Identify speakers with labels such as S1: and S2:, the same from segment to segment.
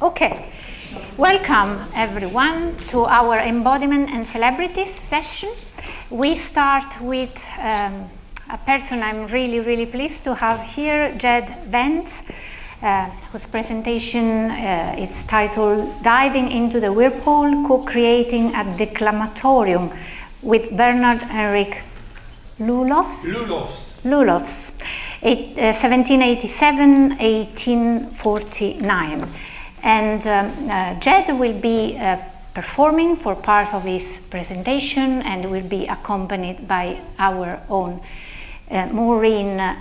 S1: Okay, welcome everyone to our Embodiment and Celebrities session. We start with a person I'm really pleased to have here, Jed Wentz, whose presentation is titled Diving into the Whirlpool, Co-Creating a Declamatorium with Bernhard Henrik Lulofs. 1787-1849. And Jed will be performing for part of his presentation and will be accompanied by our own Maureen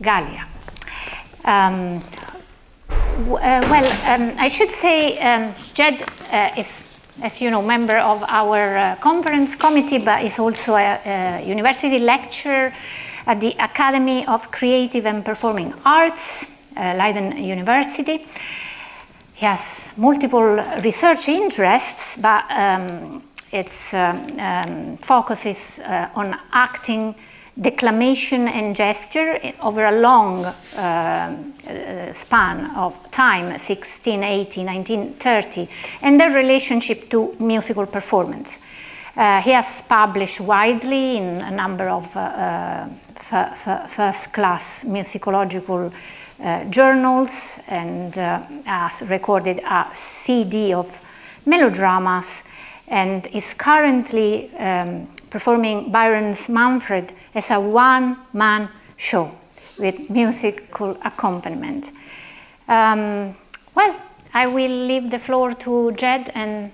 S1: Gallia. I should say Jed is, as you know, member of our conference committee, but is also a university lecturer at the Academy of Creative and Performing Arts, Leiden University. He has multiple research interests, but its focus is on acting, declamation and gesture over a long span of time, 1680, 1930, and their relationship to musical performance. He has published widely in a number of first-class musicological journals and has recorded a CD of melodramas and is currently performing Byron's Manfred as a one-man show with musical accompaniment. Well, I will leave the floor to Jed and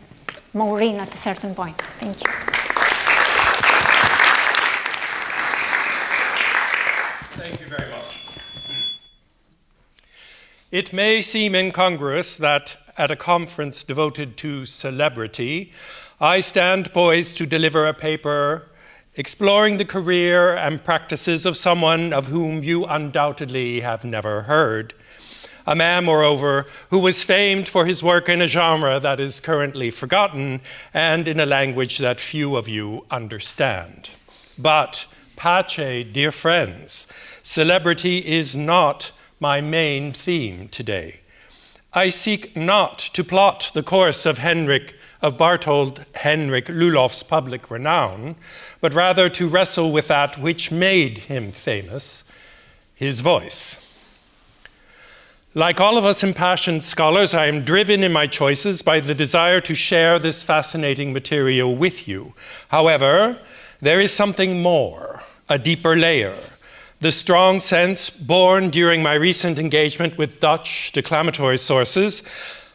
S1: Maureen at a certain point. Thank you.
S2: Thank you very much. It may seem incongruous that at a conference devoted to celebrity, I stand poised to deliver a paper exploring the career and practices of someone of whom you undoubtedly have never heard. A man, moreover, who was famed for his work in a genre that is currently forgotten and in a language that few of you understand. But, pace, dear friends, celebrity is not my main theme today. I seek not to plot the course of Bernhard Henrik Lulofs' public renown, but rather to wrestle with that which made him famous, his voice. Like all of us impassioned scholars, I am driven in my choices by the desire to share this fascinating material with you. However, there is something more, a deeper layer. The strong sense, born during my recent engagement with Dutch declamatory sources,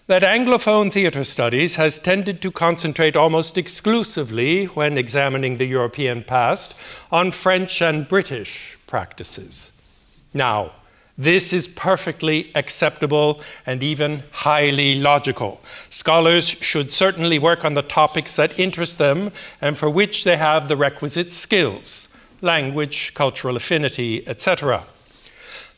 S2: that Anglophone theatre studies has tended to concentrate almost exclusively, when examining the European past, on French and British practices. Now, this is perfectly acceptable and even highly logical. Scholars should certainly work on the topics that interest them and for which they have the requisite skills. Language, cultural affinity, etc.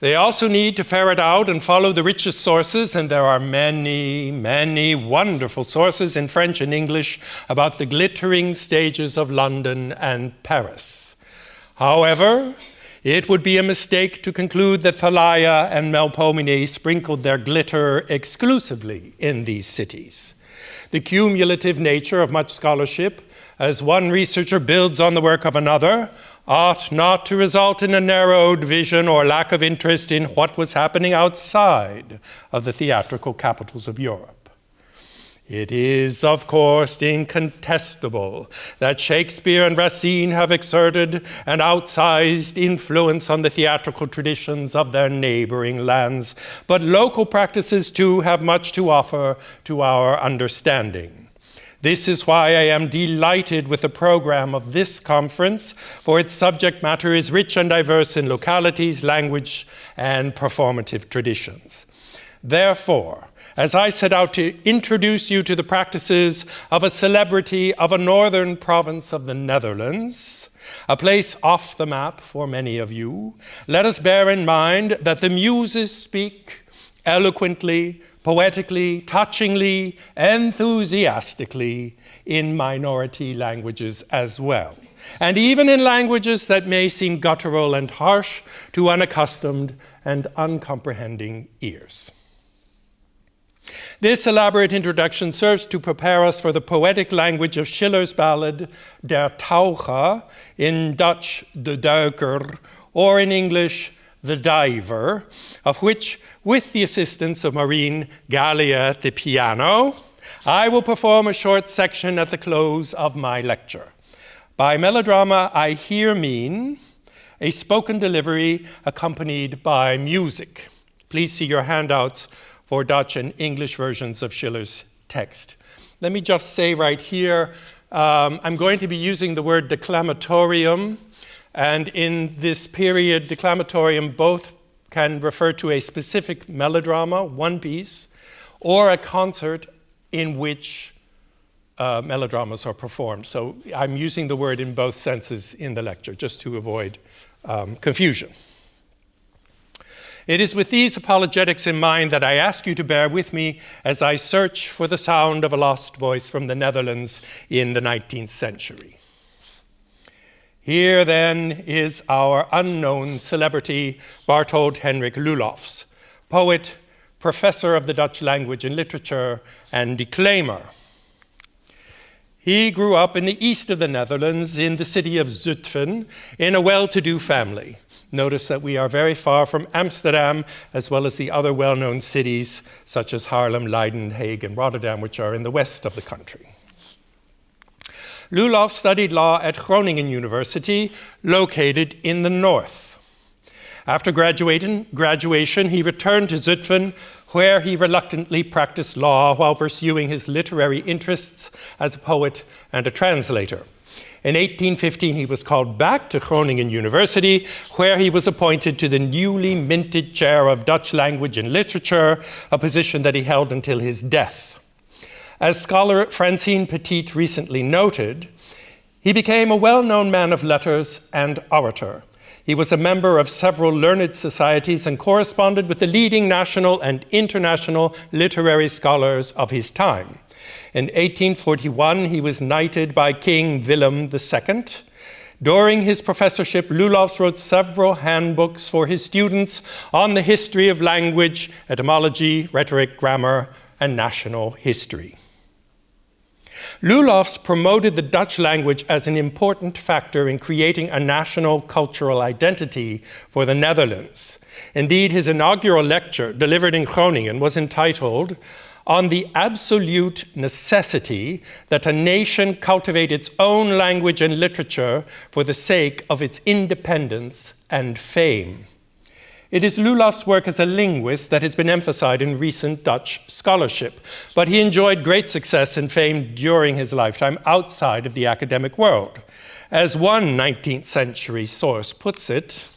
S2: They also need to ferret out and follow the richest sources, and there are many wonderful sources in French and English about the glittering stages of London and Paris. However, it would be a mistake to conclude that Thalia and Melpomene sprinkled their glitter exclusively in these cities. The cumulative nature of much scholarship, as one researcher builds on the work of another, ought not to result in a narrowed vision or lack of interest in what was happening outside of the theatrical capitals of Europe. It is, of course, incontestable that Shakespeare and Racine have exerted an outsized influence on the theatrical traditions of their neighboring lands, but local practices too have much to offer to our understanding. This is why I am delighted with the program of this conference, for its subject matter is rich and diverse in localities, language, and performative traditions. Therefore, as I set out to introduce you to the practices of a celebrity of a northern province of the Netherlands, a place off the map for many of you, let us bear in mind that the muses speak eloquently, poetically, touchingly, enthusiastically in minority languages as well, and even in languages that may seem guttural and harsh to unaccustomed and uncomprehending ears. This elaborate introduction serves to prepare us for the poetic language of Schiller's ballad Der Taucher, in Dutch De Duiker, or in English The Diver, of which, with the assistance of Maureen Gallia at the piano, I will perform a short section at the close of my lecture. By melodrama, I here mean a spoken delivery accompanied by music. Please see your handouts for Dutch and English versions of Schiller's text. Let me just say right here, I'm going to be using the word declamatorium, and in this period, declamatorium both can refer to a specific melodrama, one piece, or a concert in which melodramas are performed. So I'm using the word in both senses in the lecture, just to avoid confusion. It is with these apologetics in mind that I ask you to bear with me as I search for the sound of a lost voice from the Netherlands in the 19th century. Here then is our unknown celebrity, Bernhard Henrik Lulofs, poet, professor of the Dutch language and literature, and declaimer. He grew up in the east of the Netherlands, in the city of Zutphen, in a well-to-do family. Notice that we are very far from Amsterdam, as well as the other well-known cities, such as Haarlem, Leiden, Hague, and Rotterdam, which are in the west of the country. Lulofs studied law at Groningen University, located in the north. After graduation, he returned to Zutphen, where he reluctantly practiced law while pursuing his literary interests as a poet and a translator. In 1815, he was called back to Groningen University, where he was appointed to the newly minted chair of Dutch language and literature, a position that he held until his death. As scholar Francine Petit recently noted, he became a well-known man of letters and orator. He was a member of several learned societies and corresponded with the leading national and international literary scholars of his time. In 1841, he was knighted by King Willem II. During his professorship, Lulofs wrote several handbooks for his students on the history of language, etymology, rhetoric, grammar, and national history. Lulofs promoted the Dutch language as an important factor in creating a national cultural identity for the Netherlands. Indeed, his inaugural lecture, delivered in Groningen, was entitled "On the Absolute Necessity that a Nation Cultivate its Own Language and Literature for the Sake of its Independence and Fame." It is Lulofs' work as a linguist that has been emphasized in recent Dutch scholarship, but he enjoyed great success and fame during his lifetime outside of the academic world. As one 19th century source puts it,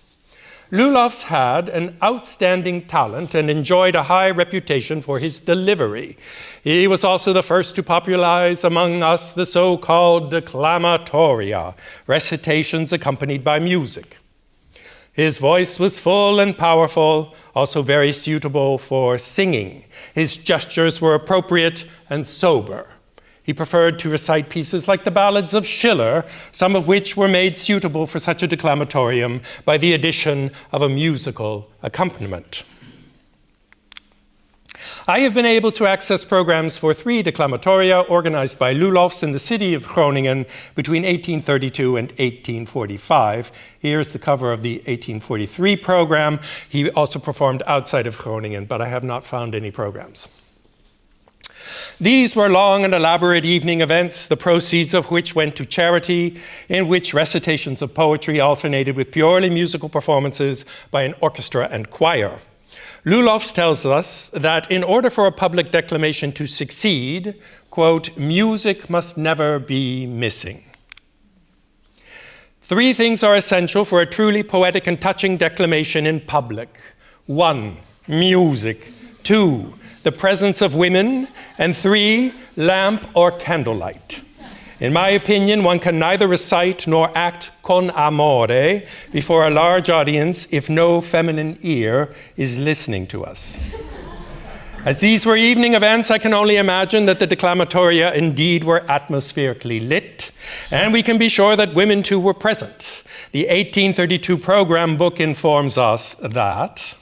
S2: Lulofs had an outstanding talent and enjoyed a high reputation for his delivery. He was also the first to popularize among us the so-called declamatoria, recitations accompanied by music. His voice was full and powerful, also very suitable for singing. His gestures were appropriate and sober. He preferred to recite pieces like the ballads of Schiller, some of which were made suitable for such a declamatorium by the addition of a musical accompaniment. I have been able to access programs for 3 declamatoria organized by Lulofs in the city of Groningen between 1832 and 1845. Here's the cover of the 1843 program. He also performed outside of Groningen, but I have not found any programs. These were long and elaborate evening events, the proceeds of which went to charity, in which recitations of poetry alternated with purely musical performances by an orchestra and choir. Lulofs tells us that in order for a public declamation to succeed, quote, music must never be missing. 3 things are essential for a truly poetic and touching declamation in public. 1, music. 2, the presence of women. And 3, lamp or candlelight. In my opinion, one can neither recite nor act con amore before a large audience if no feminine ear is listening to us. As these were evening events, I can only imagine that the declamatoria indeed were atmospherically lit, and we can be sure that women too were present. The 1832 program book informs us that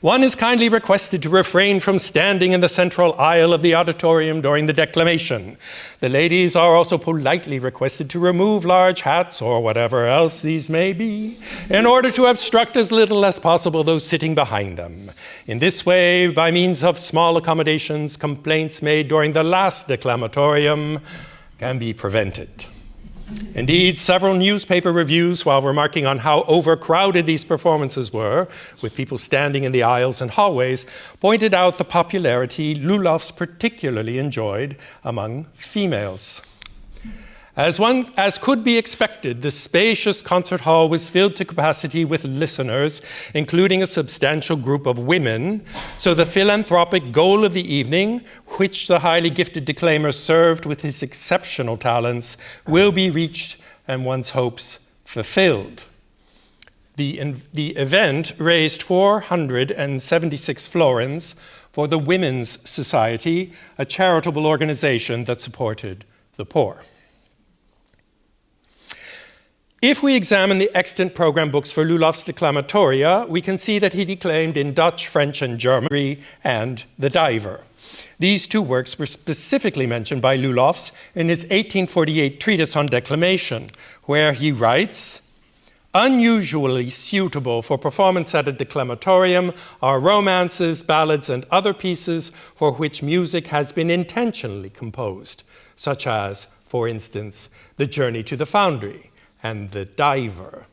S2: One is kindly requested to refrain from standing in the central aisle of the auditorium during the declamation. The ladies are also politely requested to remove large hats or whatever else these may be, in order to obstruct as little as possible those sitting behind them. In this way, by means of small accommodations, complaints made during the last declamatorium can be prevented. Indeed, several newspaper reviews, while remarking on how overcrowded these performances were, with people standing in the aisles and hallways, pointed out the popularity Lulofs particularly enjoyed among females. As could be expected, the spacious concert hall was filled to capacity with listeners, including a substantial group of women, so the philanthropic goal of the evening, which the highly gifted declaimer served with his exceptional talents, will be reached and one's hopes fulfilled. The event raised 476 florins for the Women's Society, a charitable organization that supported the poor. If we examine the extant program books for Lulofs' declamatoria, we can see that he declaimed in Dutch, French, and German, and The Diver. These two works were specifically mentioned by Lulofs in his 1848 treatise on declamation, where he writes, "Unusually suitable for performance at a declamatorium are romances, ballads, and other pieces for which music has been intentionally composed, such as, for instance, The Journey to the Foundry and The Diver."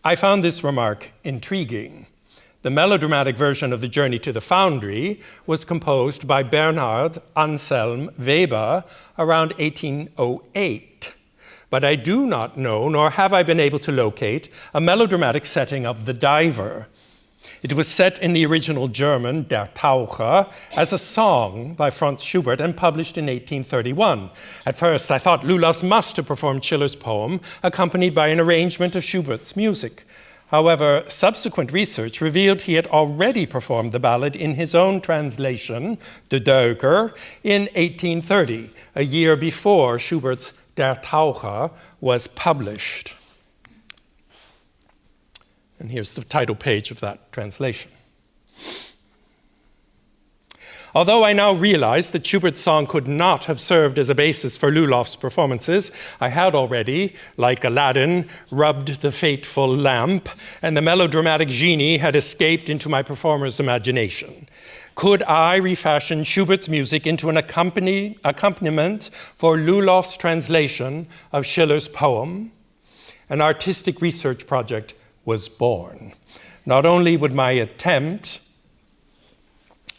S2: I found this remark intriguing. The melodramatic version of The Journey to the Foundry was composed by Bernhard Anselm Weber around 1808. But I do not know, nor have I been able to locate, a melodramatic setting of The Diver. It was set in the original German, Der Taucher, as a song by Franz Schubert and published in 1831. At first, I thought Lulofs must have performed Schiller's poem, accompanied by an arrangement of Schubert's music. However, subsequent research revealed he had already performed the ballad in his own translation, De Duiker, in 1830, a year before Schubert's Der Taucher was published. And here's the title page of that translation. Although I now realize that Schubert's song could not have served as a basis for Lulofs' performances, I had already, like Aladdin, rubbed the fateful lamp, and the melodramatic genie had escaped into my performer's imagination. Could I refashion Schubert's music into an accompaniment for Lulofs' translation of Schiller's poem? An artistic research project was born. Not only would my attempt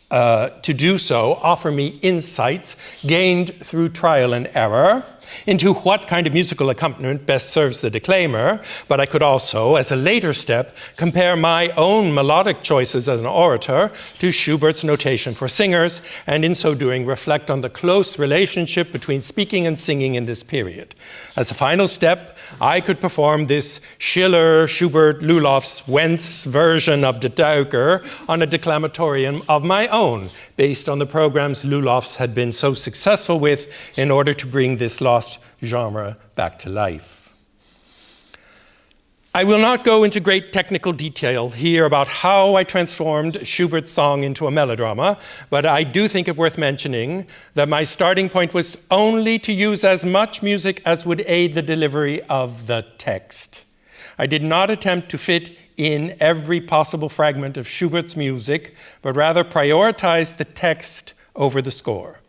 S2: to do so offer me insights gained through trial and error into what kind of musical accompaniment best serves the declaimer, but I could also, as a later step, compare my own melodic choices as an orator to Schubert's notation for singers, and in so doing reflect on the close relationship between speaking and singing in this period. As a final step, I could perform this Schiller, Schubert, Lulofs, Wentz version of De Duiker on a declamatorium of my own, based on the programs Lulofs had been so successful with in order to bring this lost genre back to life. I will not go into great technical detail here about how I transformed Schubert's song into a melodrama, but I do think it worth mentioning that my starting point was only to use as much music as would aid the delivery of the text. I did not attempt to fit in every possible fragment of Schubert's music, but rather prioritized the text over the score.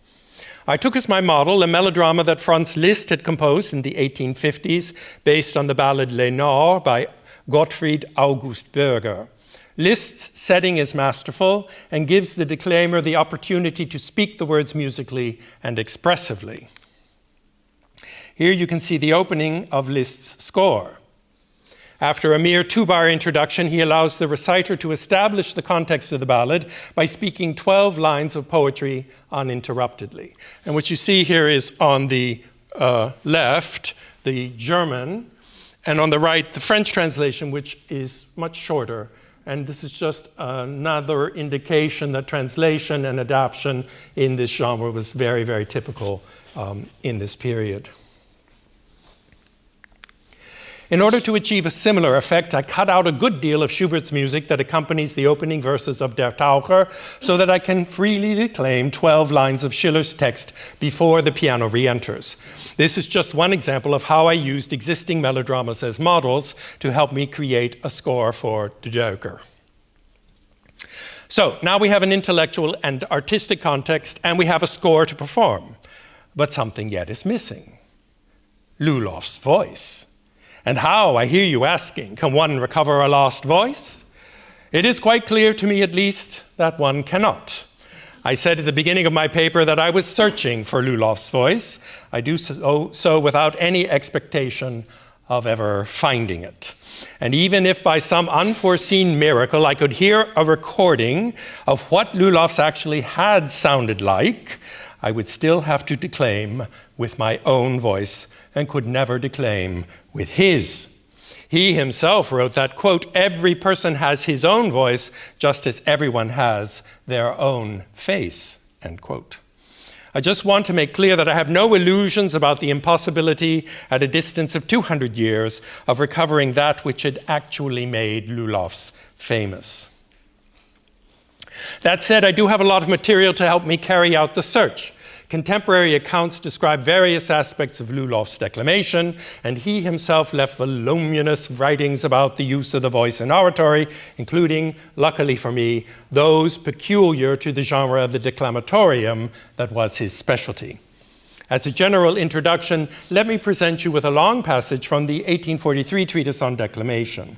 S2: I took as my model a melodrama that Franz Liszt had composed in the 1850s based on the ballad Lenore by Gottfried August Bürger. Liszt's setting is masterful and gives the declaimer the opportunity to speak the words musically and expressively. Here you can see the opening of Liszt's score. After a mere 2-bar introduction, he allows the reciter to establish the context of the ballad by speaking 12 lines of poetry uninterruptedly. And what you see here is on the left, the German, and on the right, the French translation, which is much shorter. And this is just another indication that translation and adaptation in this genre was very, very typical in this period. In order to achieve a similar effect, I cut out a good deal of Schubert's music that accompanies the opening verses of Der Taucher so that I can freely declaim 12 lines of Schiller's text before the piano re-enters. This is just one example of how I used existing melodramas as models to help me create a score for De Duiker. So now we have an intellectual and artistic context, and we have a score to perform. But something yet is missing. Lulof's voice. And how, I hear you asking, can one recover a lost voice? It is quite clear to me, at least, that one cannot. I said at the beginning of my paper that I was searching for Lulof's voice. I do so without any expectation of ever finding it. And even if by some unforeseen miracle I could hear a recording of what Lulof's actually had sounded like, I would still have to declaim with my own voice and could never declaim with his. He himself wrote that, quote, every person has his own voice just as everyone has their own face, end quote. I just want to make clear that I have no illusions about the impossibility at a distance of 200 years of recovering that which had actually made Lulofs famous. That said, I do have a lot of material to help me carry out the search. Contemporary accounts describe various aspects of Lulof's declamation, and he himself left voluminous writings about the use of the voice in oratory, including, luckily for me, those peculiar to the genre of the declamatorium that was his specialty. As a general introduction, let me present you with a long passage from the 1843 treatise on declamation.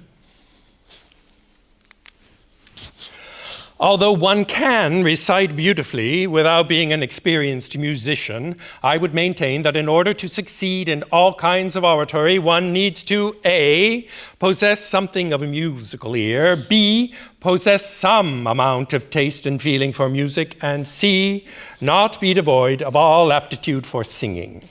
S2: Although one can recite beautifully without being an experienced musician, I would maintain that in order to succeed in all kinds of oratory, one needs to A, possess something of a musical ear, B, possess some amount of taste and feeling for music, and C, not be devoid of all aptitude for singing.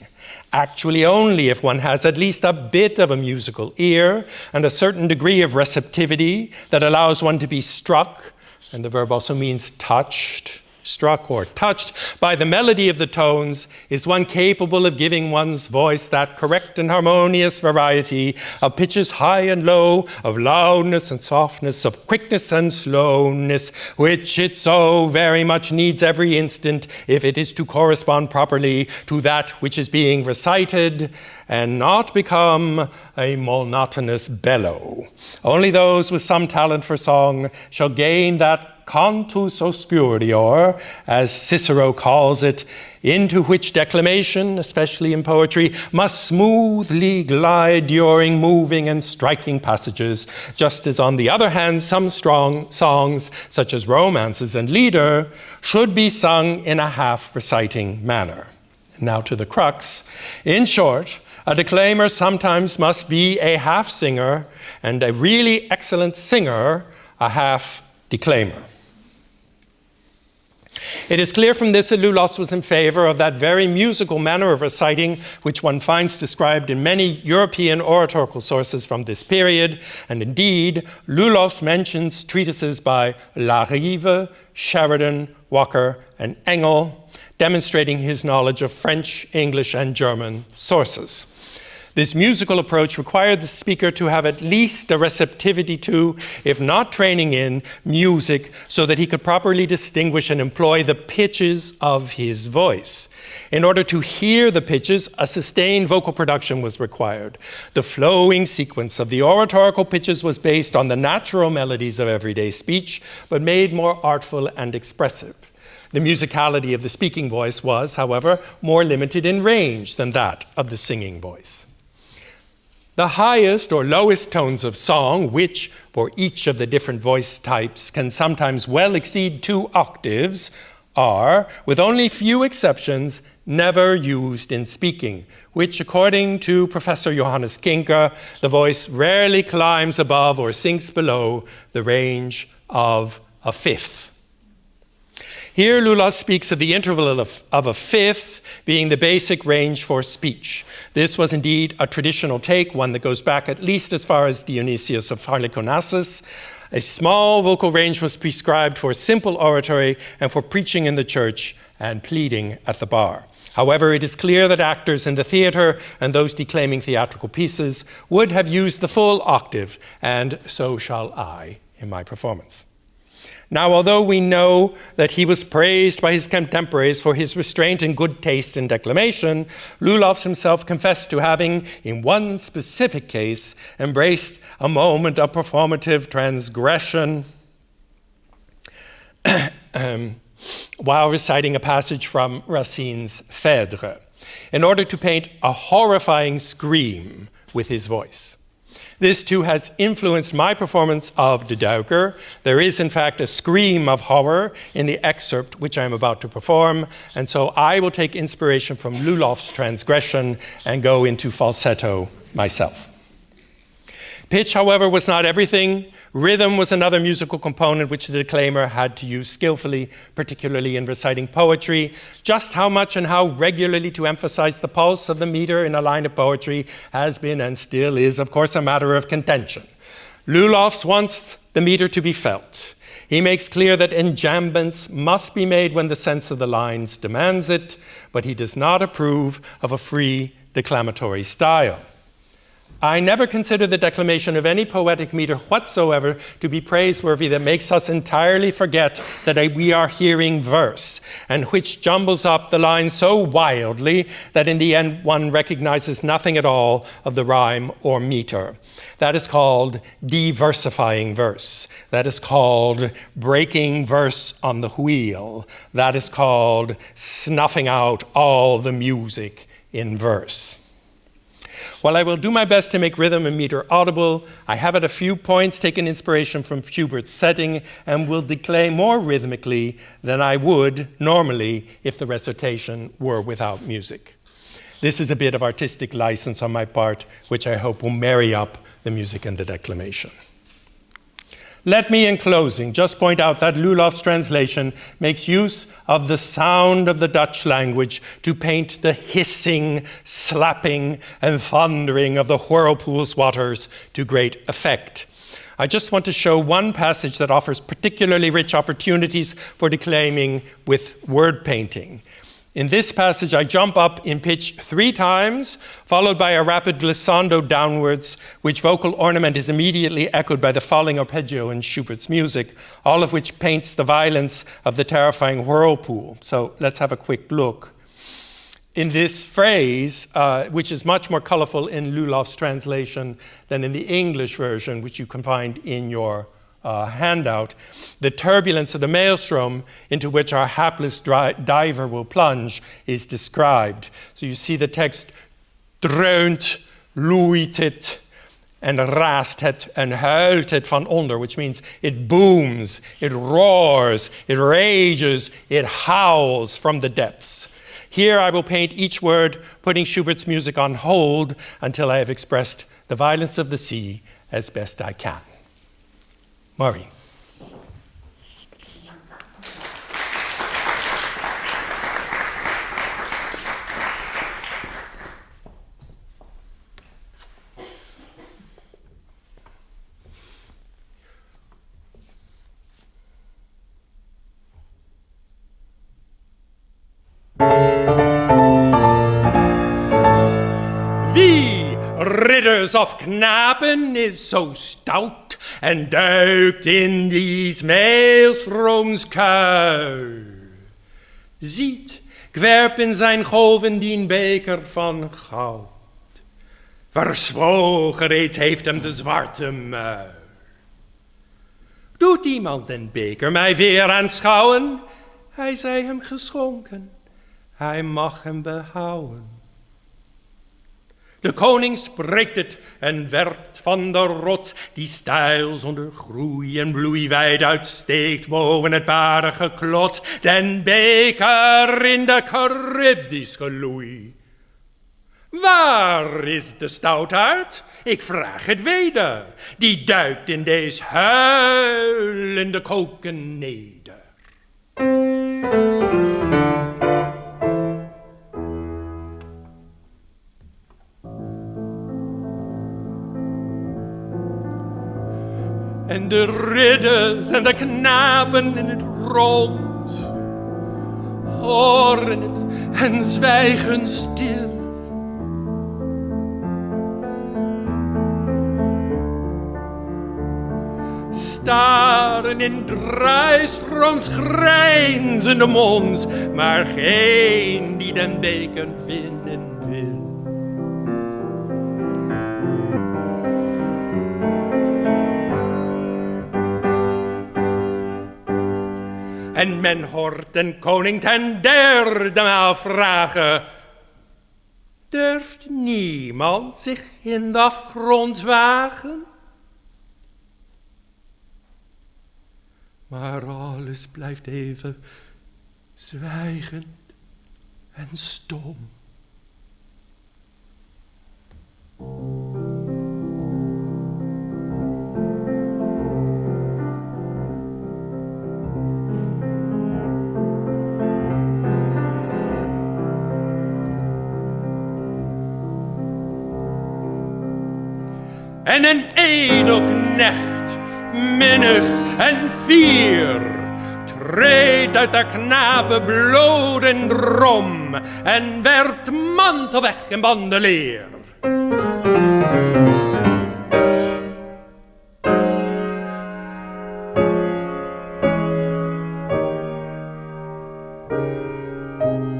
S2: Actually, only if one has at least a bit of a musical ear and a certain degree of receptivity that allows one to be struck, and the verb also means touched, struck or touched, by the melody of the tones, is one capable of giving one's voice that correct and harmonious variety of pitches high and low, of loudness and softness, of quickness and slowness, which it so very much needs every instant if it is to correspond properly to that which is being recited, and not become a monotonous bellow. Only those with some talent for song shall gain that cantus oscurior, as Cicero calls it, into which declamation, especially in poetry, must smoothly glide during moving and striking passages, just as on the other hand, some strong songs, such as romances and lieder, should be sung in a half-reciting manner. Now to the crux. In short, a declaimer sometimes must be a half-singer, and a really excellent singer a half-declaimer. It is clear from this that Lulofs was in favor of that very musical manner of reciting which one finds described in many European oratorical sources from this period, and indeed, Lulofs mentions treatises by Larive, Sheridan, Walker, and Engel, demonstrating his knowledge of French, English, and German sources. This musical approach required the speaker to have at least a receptivity to, if not training in, music so that he could properly distinguish and employ the pitches of his voice. In order to hear the pitches, a sustained vocal production was required. The flowing sequence of the oratorical pitches was based on the natural melodies of everyday speech, but made more artful and expressive. The musicality of the speaking voice was, however, more limited in range than that of the singing voice. The highest or lowest tones of song, which for each of the different voice types can sometimes well exceed 2 octaves, are, with only few exceptions, never used in speaking, which, according to Professor Johannes Kinker, the voice rarely climbs above or sinks below the range of a fifth. Here, Lulofs speaks of the interval of a fifth being the basic range for speech. This was indeed a traditional take, one that goes back at least as far as Dionysius of Halicarnassus, A small vocal range was prescribed for simple oratory and for preaching in the church and pleading at the bar. However, it is clear that actors in the theatre and those declaiming theatrical pieces would have used the full octave, and so shall I in my performance. Now, although we know that he was praised by his contemporaries for his restraint and good taste in declamation, Lulofs himself confessed to having, in one specific case, embraced a moment of performative transgression while reciting a passage from Racine's Phèdre, in order to paint a horrifying scream with his voice. This too has influenced my performance of De Duiker. There is in fact a scream of horror in the excerpt which I am about to perform, and so I will take inspiration from Lulofs' transgression and go into falsetto myself. Pitch, however, was not everything. Rhythm was another musical component which the declaimer had to use skillfully, particularly in reciting poetry. Just how much and how regularly to emphasize the pulse of the meter in a line of poetry has been and still is, of course, a matter of contention. Lulofs wants the meter to be felt. He makes clear that enjambments must be made when the sense of the lines demands it, but he does not approve of a free declamatory style. I never consider the declamation of any poetic meter whatsoever to be praiseworthy that makes us entirely forget that we are hearing verse, and which jumbles up the lines so wildly that in the end one recognizes nothing at all of the rhyme or meter. That is called diversifying verse. That is called breaking verse on the wheel. That is called snuffing out all the music in verse. While I will do my best to make rhythm and meter audible, I have at a few points taken inspiration from Schubert's setting and will declaim more rhythmically than I would normally if the recitation were without music. This is a bit of artistic license on my part, which I hope will marry up the music and the declamation. Let me, in closing, just point out that Lulofs' translation makes use of the sound of the Dutch language to paint the hissing, slapping, and thundering of the whirlpool's waters to great effect. I just want to show one passage that offers particularly rich opportunities for declaiming with word painting. In this passage, I jump up in pitch 3 times, followed by a rapid glissando downwards, which vocal ornament is immediately echoed by the falling arpeggio in Schubert's music, all of which paints the violence of the terrifying whirlpool. So let's have a quick look. In this phrase, which is much more colorful in Lulofs' translation than in the English version, which you can find in your handout, the turbulence of the maelstrom into which our hapless diver will plunge is described. So you see the text, dreunt, loeit het, en raast het, en huilt het van onder, which means it booms, it roars, it rages, it howls from the depths. Here I will paint each word, putting Schubert's music on hold until I have expressed the violence of the sea as best I can. Maureen. Wie, ridders of Knapen, is so stout en duikt in dies maelstroms kuil. Ziet, ik werp in zijn golven dien beker van goud. Verzwogen reeds heeft hem de zwarte muil. Doet iemand den beker mij weer aanschouwen? Hij zij hem geschonken, hij mag hem behouden. De koning spreekt het en werpt van de rots, die steil zonder groei en bloei wijd uitsteekt boven het barige klots, den beker in de Charybdis geloei. Waar is de stoutaard? Ik vraag het weder, die duikt in deze huilende koken neder. En de ridders en de knapen in het rond horen het en zwijgen stil. Staren in druisfrons grijnzende mond, maar geen die den beker winnen wil. En men hoort den koning ten derde maal vragen: durft niemand zich in de afgrond wagen? Maar alles blijft even zwijgend en stom. En een edelknecht, minnig en fier, treedt uit de knapen bloot en drom en werpt mantel weg en bandelier.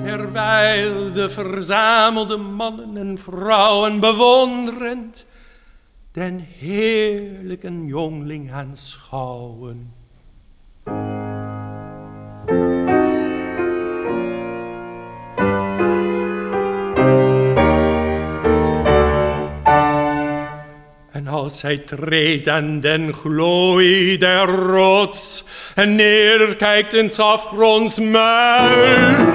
S2: Terwijl de verzamelde mannen en vrouwen bewonderend den heerlijke jongling aanschouwen. En als hij treedt aan den gloei der rots en neerkijkt in 's afgronds muil,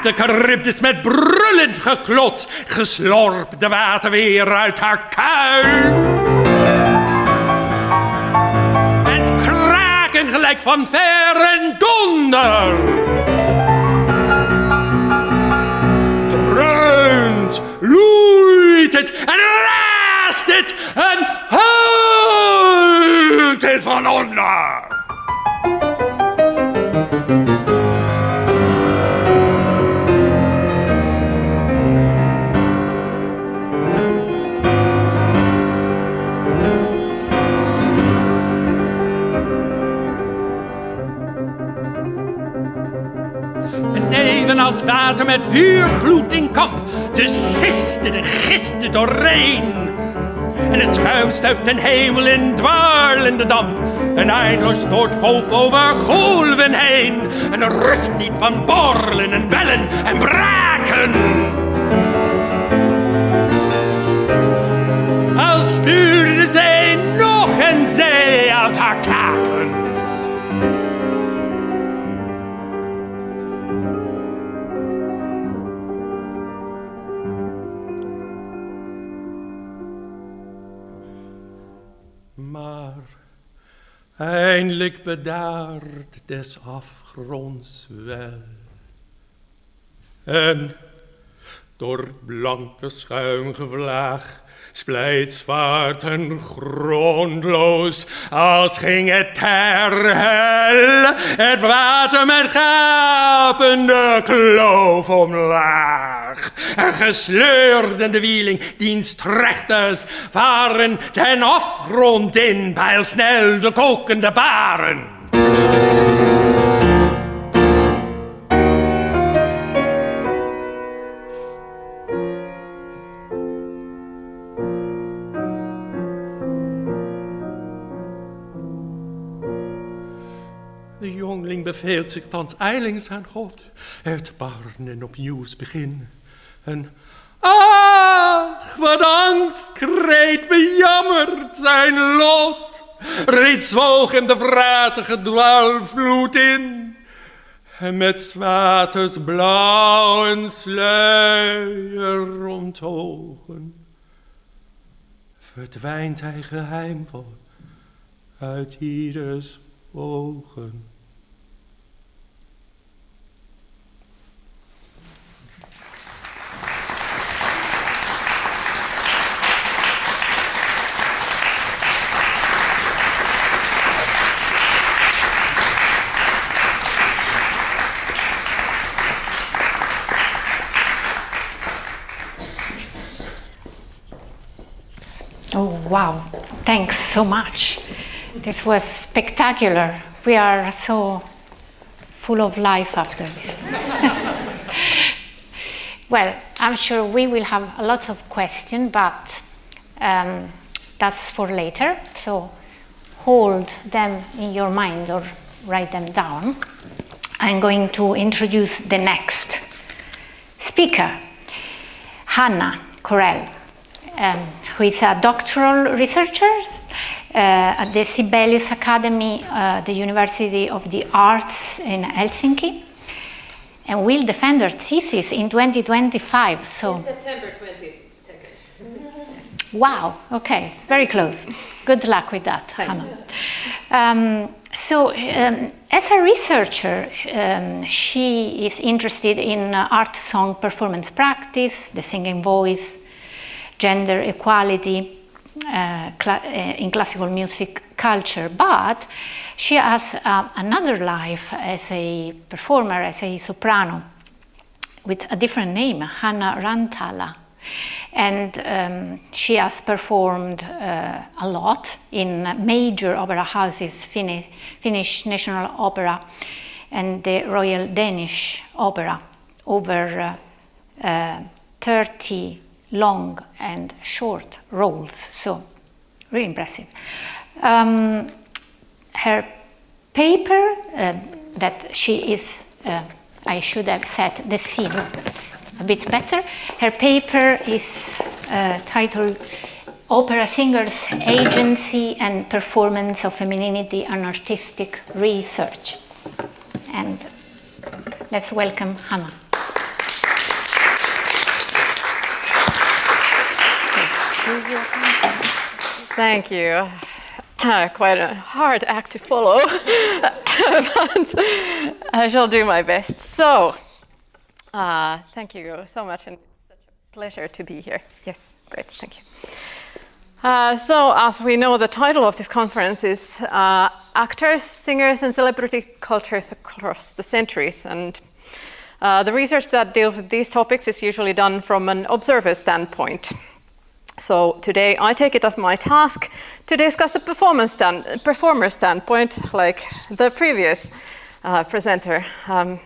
S2: de charybdis met brullend geklot geslorpt de water weer uit haar kuil. En kraken gelijk van ver en donder dreunt, loeit het en raast het en huilt het van onder. Evenals water met vuurgloed in kamp, de siste, de giste doorheen. En het schuim stuift ten hemel in dwarlende damp, een eindeloos noordgolf over golven heen. En er rust niet van borrelen en wellen en braken. Als stuurde de zee nog een zee uit haar kaken. Maar eindelijk bedaart des afgronds wel. En door het blanke schuimgevlaag splijt zwaard en grondloos, als ging het ter hel, het water met gapende kloof omlaag. En gesleurd de wieling diens trechters varen ten afgrond in, pijlsnel de kokende baren. De jongling beveelt zich thans ijlings aan God, het barren opnieuws begin. En ach, wat angstkreet bejammert zijn lot, reeds zwoog hem de vratige dwaalvloed in. En met 's waters blauwe sluier onthogen, verdwijnt hij geheimvol uit ieders ogen.
S1: Wow, thanks so much. This was spectacular. We are so full of life after this. Well, I'm sure we will have a lot of questions, but that's for later. So hold them in your mind or write them down. I'm going to introduce the next speaker, Hanna Chorell, who is a doctoral researcher at the Sibelius Academy, the University of the Arts in Helsinki, and will defend her thesis in 2025. So
S3: in September 22nd.
S1: Wow, okay, very close. Good luck with that, Hanna. As a researcher, she is interested in art song performance practice, the singing voice, gender equality in classical music culture, but she has another life as a performer, as a soprano, with a different name, Hanna Rantala. And she has performed a lot in major opera houses, Finnish National Opera and the Royal Danish Opera, over 30 long and short roles, so really impressive. Her paper that she is, I should have set the scene a bit better. Her paper is titled Opera Singers' Agency and Performance of Femininity and Artistic Research. And let's welcome Hanna.
S3: Thank you. Quite a hard act to follow, but I shall do my best. So, thank you so much, and it's such a pleasure to be here. Yes, great, thank you. So, as we know, the title of this conference is Actors, Singers, and Celebrity Cultures Across the Centuries. And the research that deals with these topics is usually done from an observer standpoint. So today I take it as my task to discuss a performer standpoint, like the previous presenter.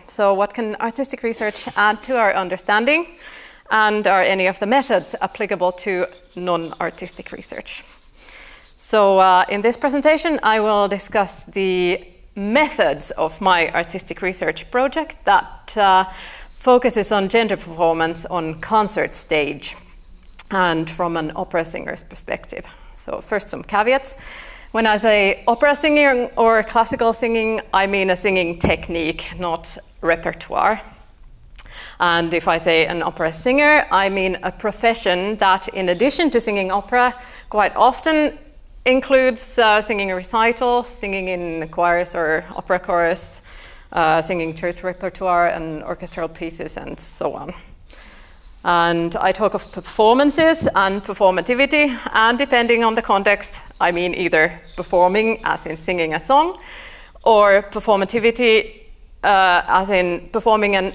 S3: So what can artistic research add to our understanding, and are any of the methods applicable to non-artistic research? So in this presentation I will discuss the methods of my artistic research project that focuses on gender performance on concert stage and from an opera singer's perspective. So first, some caveats. When I say opera singing or classical singing, I mean a singing technique, not repertoire. And if I say an opera singer, I mean a profession that, in addition to singing opera, quite often includes singing a recital, singing in choirs or opera chorus, singing church repertoire and orchestral pieces, and so on. And I talk of performances and performativity, and depending on the context, I mean either performing, as in singing a song, or performativity, as in performing an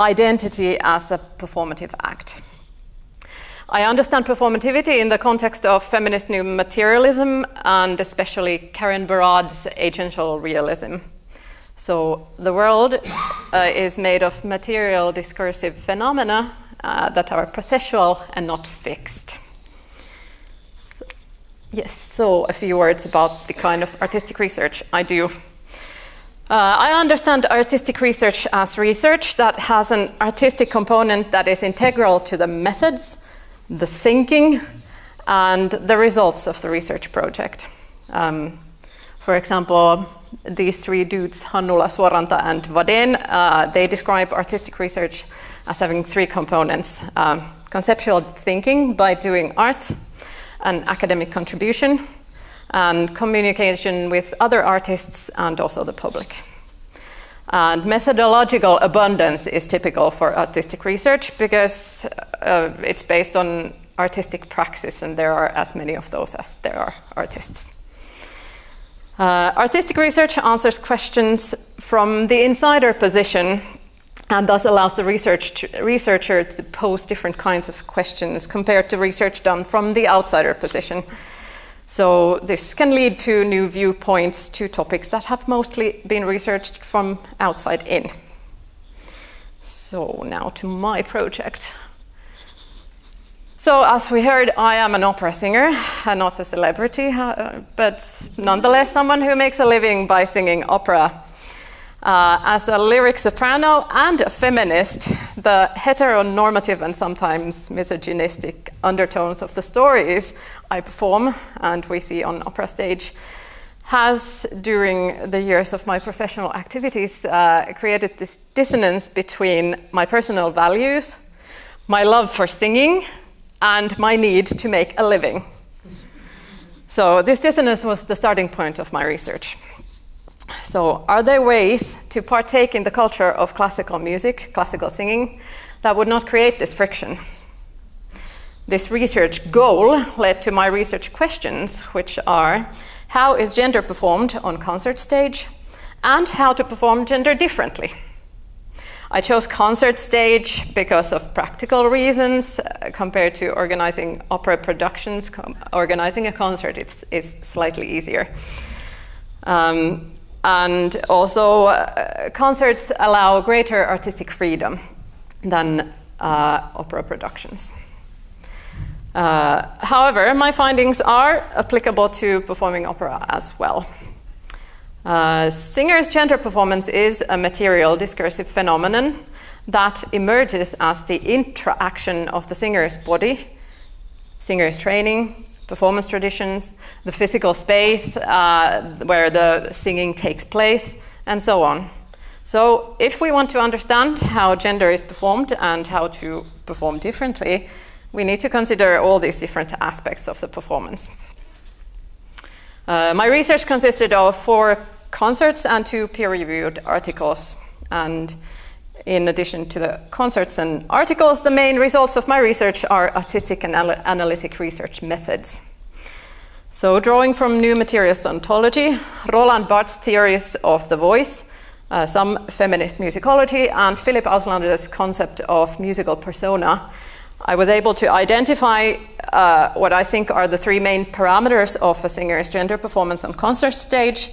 S3: identity as a performative act. I understand performativity in the context of feminist new materialism, and especially Karen Broud's agential realism. So the world is made of material discursive phenomena that are processual and not fixed. So a few words about the kind of artistic research I do. I understand artistic research as research that has an artistic component that is integral to the methods, the thinking, and the results of the research project. For example, these three dudes, Hannula, Suoranta, and Vadén, they describe artistic research as having three components: conceptual thinking by doing art, an academic contribution, and communication with other artists and also the public. And methodological abundance is typical for artistic research because it's based on artistic praxis, and there are as many of those as there are artists. Artistic research answers questions from the insider position, and thus allows the researcher to pose different kinds of questions compared to research done from the outsider position. So this can lead to new viewpoints to topics that have mostly been researched from outside in. So now to my project. So as we heard, I am an opera singer, not a celebrity, but nonetheless someone who makes a living by singing opera. As a lyric soprano and a feminist, the heteronormative and sometimes misogynistic undertones of the stories I perform and we see on opera stage has, during the years of my professional activities, created this dissonance between my personal values, my love for singing, and my need to make a living. So this dissonance was the starting point of my research. So are there ways to partake in the culture of classical music, classical singing, that would not create this friction? This research goal led to my research questions, which are: how is gender performed on concert stage, and how to perform gender differently? I chose concert stage because of practical reasons. Compared to organizing opera productions, organizing a concert is slightly easier. And also, concerts allow greater artistic freedom than opera productions. However, my findings are applicable to performing opera as well. Singers' gender performance is a material discursive phenomenon that emerges as the interaction of the singer's body, singer's training, performance traditions, the physical space where the singing takes place, and so on. So if we want to understand how gender is performed and how to perform differently, we need to consider all these different aspects of the performance. My research consisted of 4 concerts and 2 peer-reviewed articles. And in addition to the concerts and articles, the main results of my research are artistic and analytic research methods. So drawing from new materialist ontology, Roland Barthes's theories of the voice, some feminist musicology, and Philip Auslander's concept of musical persona, I was able to identify what I think are the 3 main parameters of a singer's gender performance on concert stage,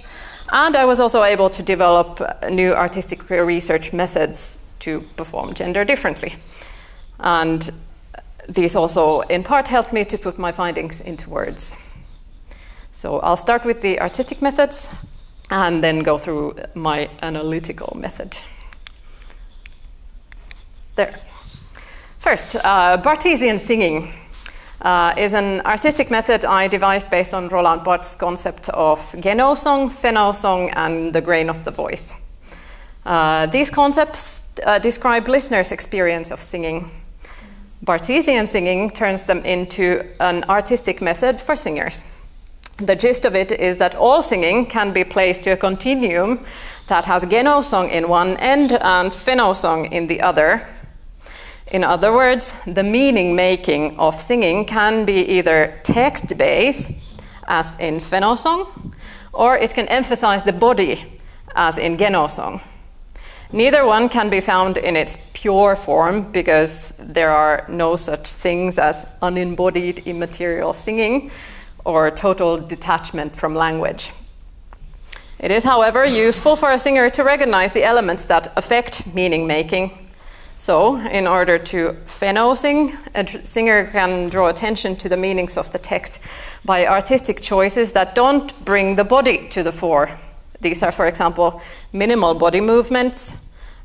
S3: and I was also able to develop new artistic research methods to perform gender differently. And these also in part helped me to put my findings into words. So I'll start with the artistic methods and then go through my analytical method. There. First, Barthesian singing is an artistic method I devised based on Roland Barthes's concept of genosong, phenosong, and the grain of the voice. These concepts describe listeners' experience of singing. Barthesian singing turns them into an artistic method for singers. The gist of it is that all singing can be placed to a continuum that has genosong in one end and phenosong in the other. In other words, the meaning-making of singing can be either text-based, as in phenosong, or it can emphasize the body, as in genosong. Neither one can be found in its pure form because there are no such things as unembodied immaterial singing or total detachment from language. It is, however, useful for a singer to recognize the elements that affect meaning-making. So, in order to phenosing, a singer can draw attention to the meanings of the text by artistic choices that don't bring the body to the fore. These are, for example, minimal body movements,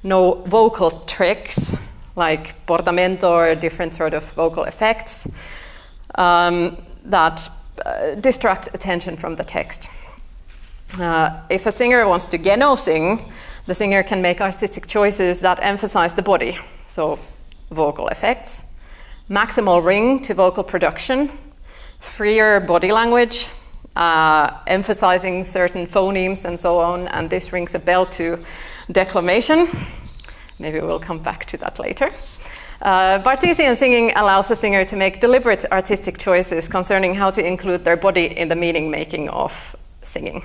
S3: no vocal tricks, like portamento or different sort of vocal effects, that distract attention from the text. If a singer wants to geno-sing, the singer can make artistic choices that emphasize the body, so vocal effects, maximal ring to vocal production, freer body language, emphasizing certain phonemes and so on, and this rings a bell to declamation. Maybe we'll come back to that later. Barthesian singing allows a singer to make deliberate artistic choices concerning how to include their body in the meaning-making of singing.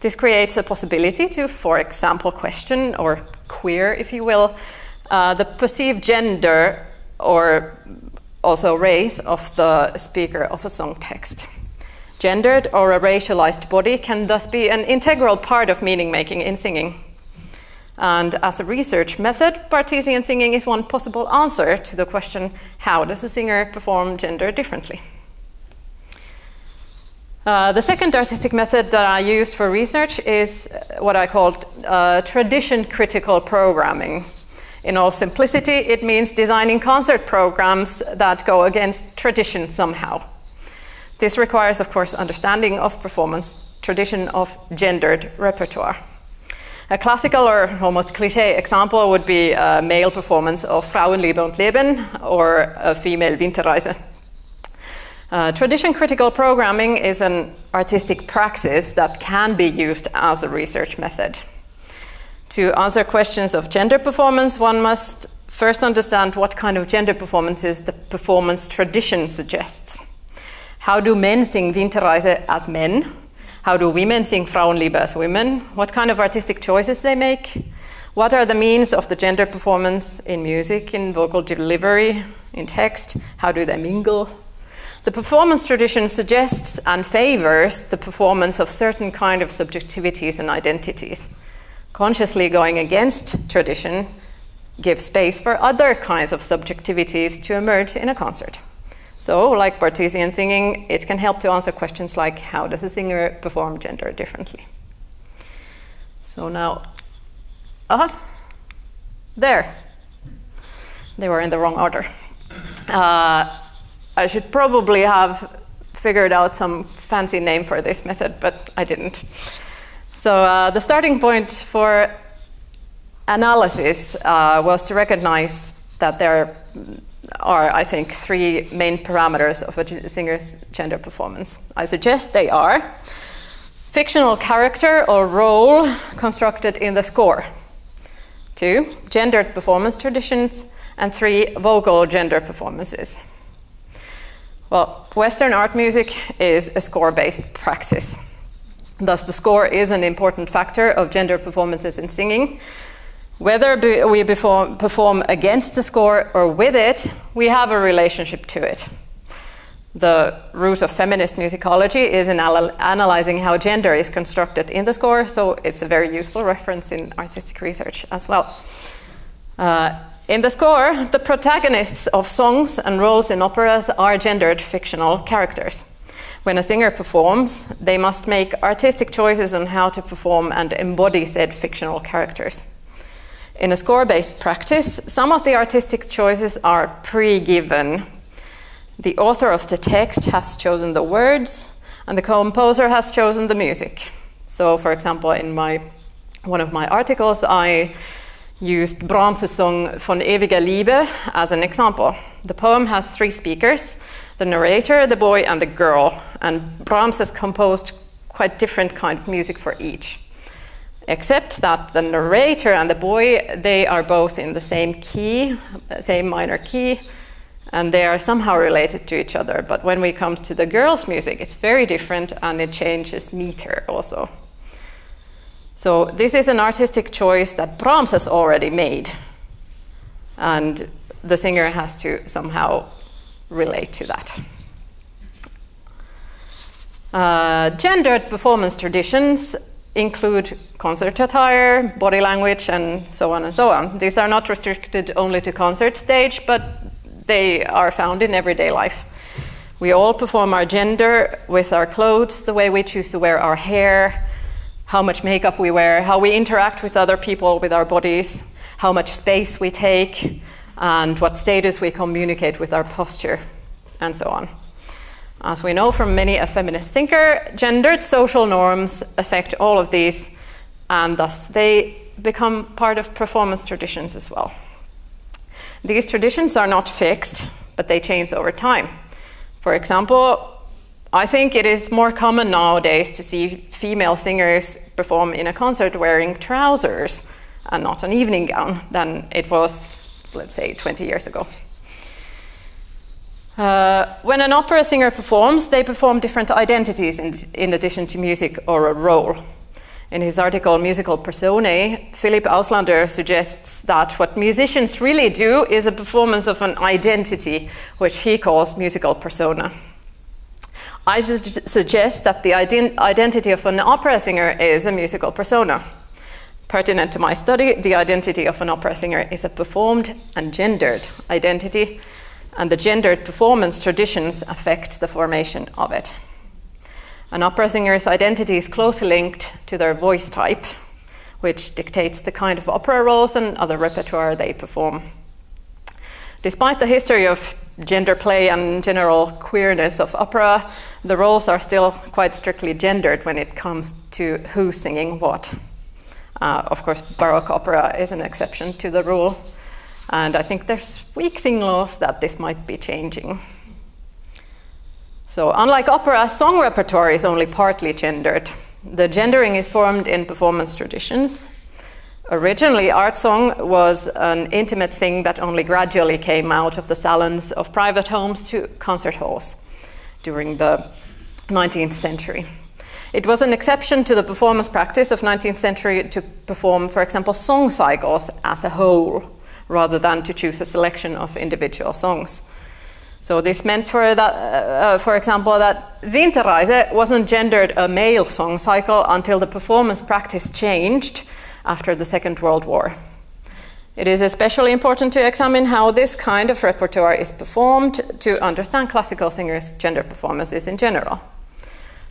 S3: This creates a possibility to, for example, question or queer, if you will, the perceived gender or also race of the speaker of a song text. Gendered or a racialized body can thus be an integral part of meaning making in singing. And as a research method, Barthesian singing is one possible answer to the question, how does a singer perform gender differently? The second artistic method that I used for research is what I called tradition critical programming. In all simplicity, it means designing concert programs that go against tradition somehow. This requires, of course, understanding of performance tradition of gendered repertoire. A classical or almost cliché example would be a male performance of Frauenliebe und Leben or a female Winterreise. Tradition critical programming is an artistic praxis that can be used as a research method. To answer questions of gender performance, one must first understand what kind of gender performances the performance tradition suggests. How do men sing Winterreise as men? How do women sing Frauenliebe as women? What kind of artistic choices they make? What are the means of the gender performance in music, in vocal delivery, in text? How do they mingle? The performance tradition suggests and favors the performance of certain kind of subjectivities and identities. Consciously going against tradition gives space for other kinds of subjectivities to emerge in a concert. So, like Barthesian singing, it can help to answer questions like, how does a singer perform gender differently? So now, there. They were in the wrong order. I should probably have figured out some fancy name for this method, but I didn't. So the starting point for analysis was to recognize that there are, I think, three main parameters of a singer's gender performance. I suggest they are fictional character or role constructed in the score, 2, gendered performance traditions, and 3, vocal gender performances. Well, Western art music is a score-based practice. Thus, the score is an important factor of gender performances in singing. Whether we perform against the score or with it, we have a relationship to it. The root of feminist musicology is in analyzing how gender is constructed in the score, so it's a very useful reference in artistic research as well. In the score, the protagonists of songs and roles in operas are gendered fictional characters. When a singer performs, they must make artistic choices on how to perform and embody said fictional characters. In a score-based practice, some of the artistic choices are pre-given. The author of the text has chosen the words, and the composer has chosen the music. So, for example, in one of my articles, I used Brahms' song Von ewiger Liebe as an example. The poem has 3 speakers, the narrator, the boy, and the girl, and Brahms has composed quite different kind of music for each. Except that the narrator and the boy, they are both in the same key, same minor key, and they are somehow related to each other. But when we come to the girl's music, it's very different and it changes meter also. So this is an artistic choice that Brahms has already made, and the singer has to somehow relate to that. Gendered performance traditions include concert attire, body language, and so on and so on. These are not restricted only to concert stage, but they are found in everyday life. We all perform our gender with our clothes, the way we choose to wear our hair, how much makeup we wear, how we interact with other people with our bodies, how much space we take, and what status we communicate with our posture, and so on. As we know from many a feminist thinker, gendered social norms affect all of these, and thus they become part of performance traditions as well. These traditions are not fixed, but they change over time. For example, I think it is more common nowadays to see female singers perform in a concert wearing trousers and not an evening gown than it was, let's say, 20 years ago. When an opera singer performs, they perform different identities in addition to music or a role. In his article, Musical Personae, Philipp Auslander suggests that what musicians really do is a performance of an identity, which he calls musical persona. I suggest that the identity of an opera singer is a musical persona. Pertinent to my study, the identity of an opera singer is a performed and gendered identity, and the gendered performance traditions affect the formation of it. An opera singer's identity is closely linked to their voice type, which dictates the kind of opera roles and other repertoire they perform. Despite the history of gender play and general queerness of opera, the roles are still quite strictly gendered when it comes to who's singing what. Of course, Baroque opera is an exception to the rule, and I think there's weak signals that this might be changing. So, unlike opera, song repertoire is only partly gendered. The gendering is formed in performance traditions. Originally, art song was an intimate thing that only gradually came out of the salons of private homes to concert halls during the 19th century. It was an exception to the performance practice of 19th century to perform, for example, song cycles as a whole, rather than to choose a selection of individual songs. So this meant, for example, that Winterreise wasn't gendered a male song cycle until the performance practice changed after the Second World War. It is especially important to examine how this kind of repertoire is performed to understand classical singers' gender performances in general.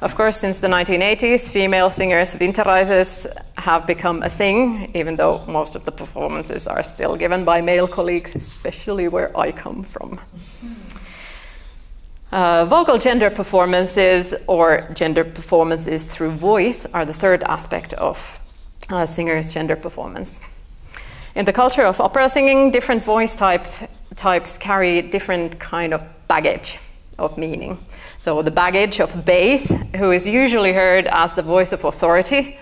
S3: Of course, since the 1980s, female singers' Winterreises have become a thing, even though most of the performances are still given by male colleagues, especially where I come from. Vocal gender performances, or gender performances through voice, are the third aspect of singers' gender performance. In the culture of opera singing, different voice types carry different kind of baggage of meaning. So the baggage of bass, who is usually heard as the voice of authority,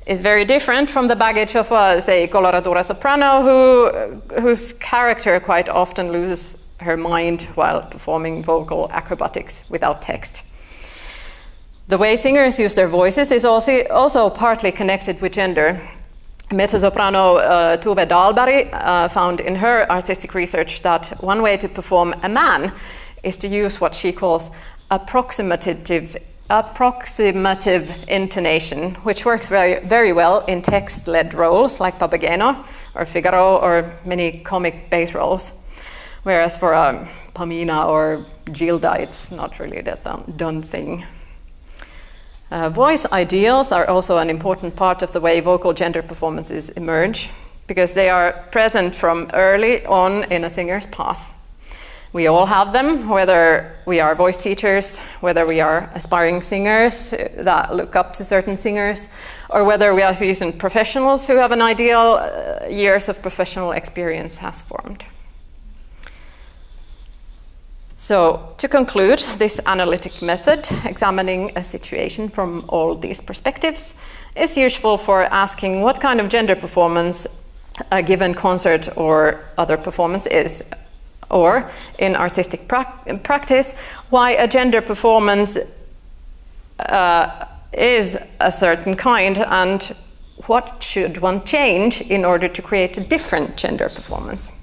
S3: is very different from the baggage of, say, coloratura soprano, whose character quite often loses her mind while performing vocal acrobatics without text. The way singers use their voices is also partly connected with gender. Mezzo-soprano Tuve Dahlberg found in her artistic research that one way to perform a man is to use what she calls approximative intonation, which works very, very well in text-led roles like Papageno or Figaro or many comic bass roles. Whereas for Pamina or Gilda, it's not really that done thing. Voice ideals are also an important part of the way vocal gender performances emerge, because they are present from early on in a singer's path. We all have them, whether we are voice teachers, whether we are aspiring singers that look up to certain singers, or whether we are seasoned professionals who have an ideal years of professional experience has formed. So, to conclude, this analytic method, examining a situation from all these perspectives, is useful for asking what kind of gender performance a given concert or other performance is, or in artistic practice, why a gender performance is a certain kind, and what should one change in order to create a different gender performance.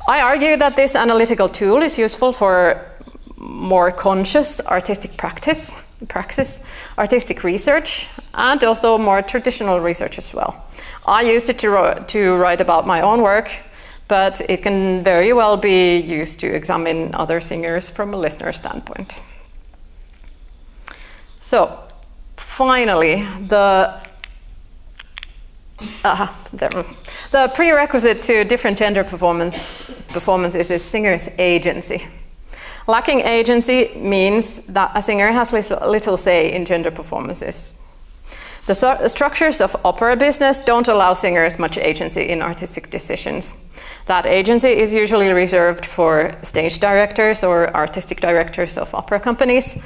S3: I argue that this analytical tool is useful for more conscious artistic praxis, artistic research, and also more traditional research as well. I used it to write about my own work, but it can very well be used to examine other singers from a listener standpoint. So, finally, the prerequisite to different gender performances is singer's agency. Lacking agency means that a singer has little say in gender performances. The structures of opera business don't allow singers much agency in artistic decisions. That agency is usually reserved for stage directors or artistic directors of opera companies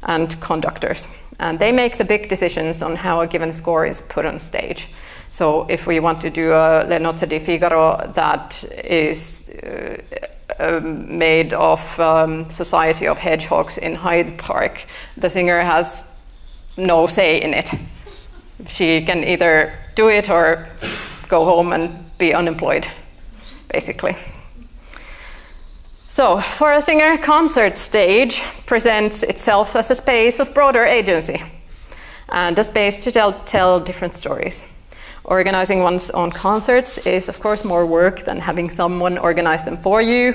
S3: and conductors. And they make the big decisions on how a given score is put on stage. So if we want to do a Le Nozze di Figaro that is made of Society of Hedgehogs in Hyde Park, the singer has no say in it. She can either do it or go home and be unemployed, basically. So, for a singer, concert stage presents itself as a space of broader agency and a space to tell different stories. Organizing one's own concerts is, of course, more work than having someone organize them for you.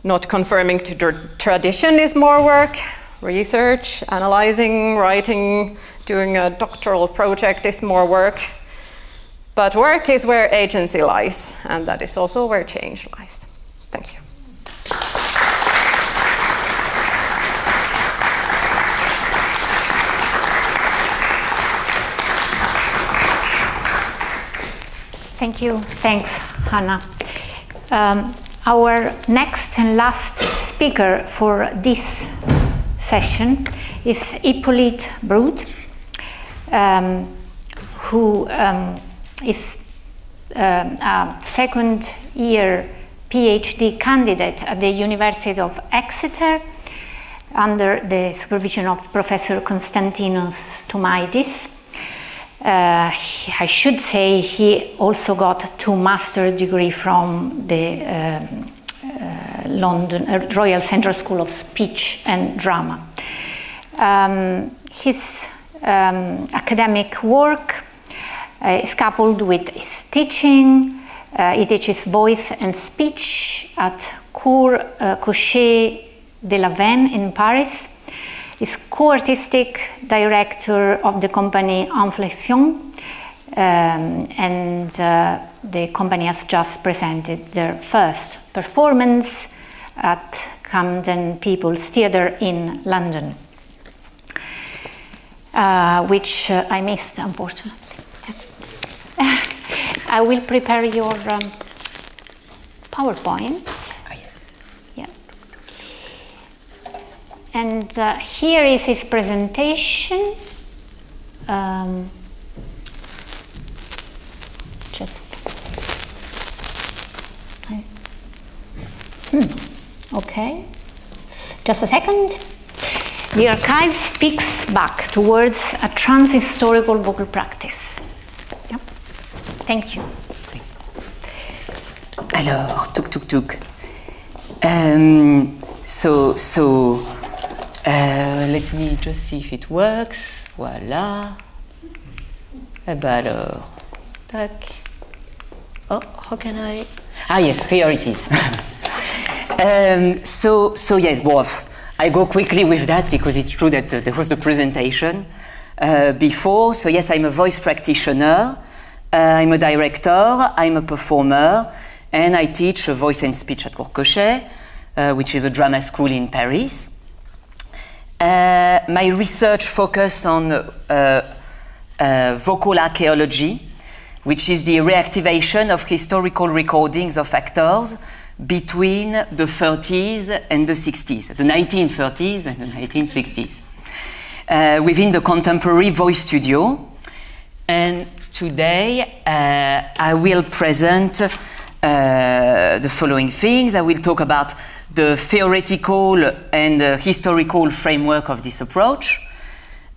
S3: Not conforming to the tradition is more work. Research, analyzing, writing, doing a doctoral project is more work. But work is where agency lies, and that is also where change lies. Thank you.
S1: Thank you. Thanks, Hanna. Our next and last speaker for this session is Hippolyte Broud, who is a second-year PhD candidate at the University of Exeter under the supervision of Professor Konstantinos Toumaitis. I should say he also got 2 master's degrees from the London Royal Central School of Speech and Drama. His academic work is coupled with his teaching. He teaches voice and speech at Cours Cochet de la Veine in Paris. He's co-artistic director of the company Inflexion, and the company has just presented their first performance at Camden People's Theatre in London, which I missed, unfortunately. I will prepare your PowerPoint.
S4: Yes.
S1: Yeah. And here is his presentation. Okay. Just a second. The archive speaks back towards a trans-historical vocal practice. Yep. Thank you.
S4: Alors, tuk. Let me just see if it works. Voilà. Eh ben alors, tac. Oh, how can I? Ah yes, here it is. Yes, both. I go quickly with that because it's true that there was the presentation before. So yes, I'm a voice practitioner. I'm a director. I'm a performer, and I teach voice and speech at Cours Cochet, which is a drama school in Paris. My research focuses on vocal archaeology, which is the reactivation of historical recordings of actors between the 30s and the 60s, the 1930s and the 1960s, within the contemporary voice studio. And today I will present the following things. I will talk about the theoretical and historical framework of this approach.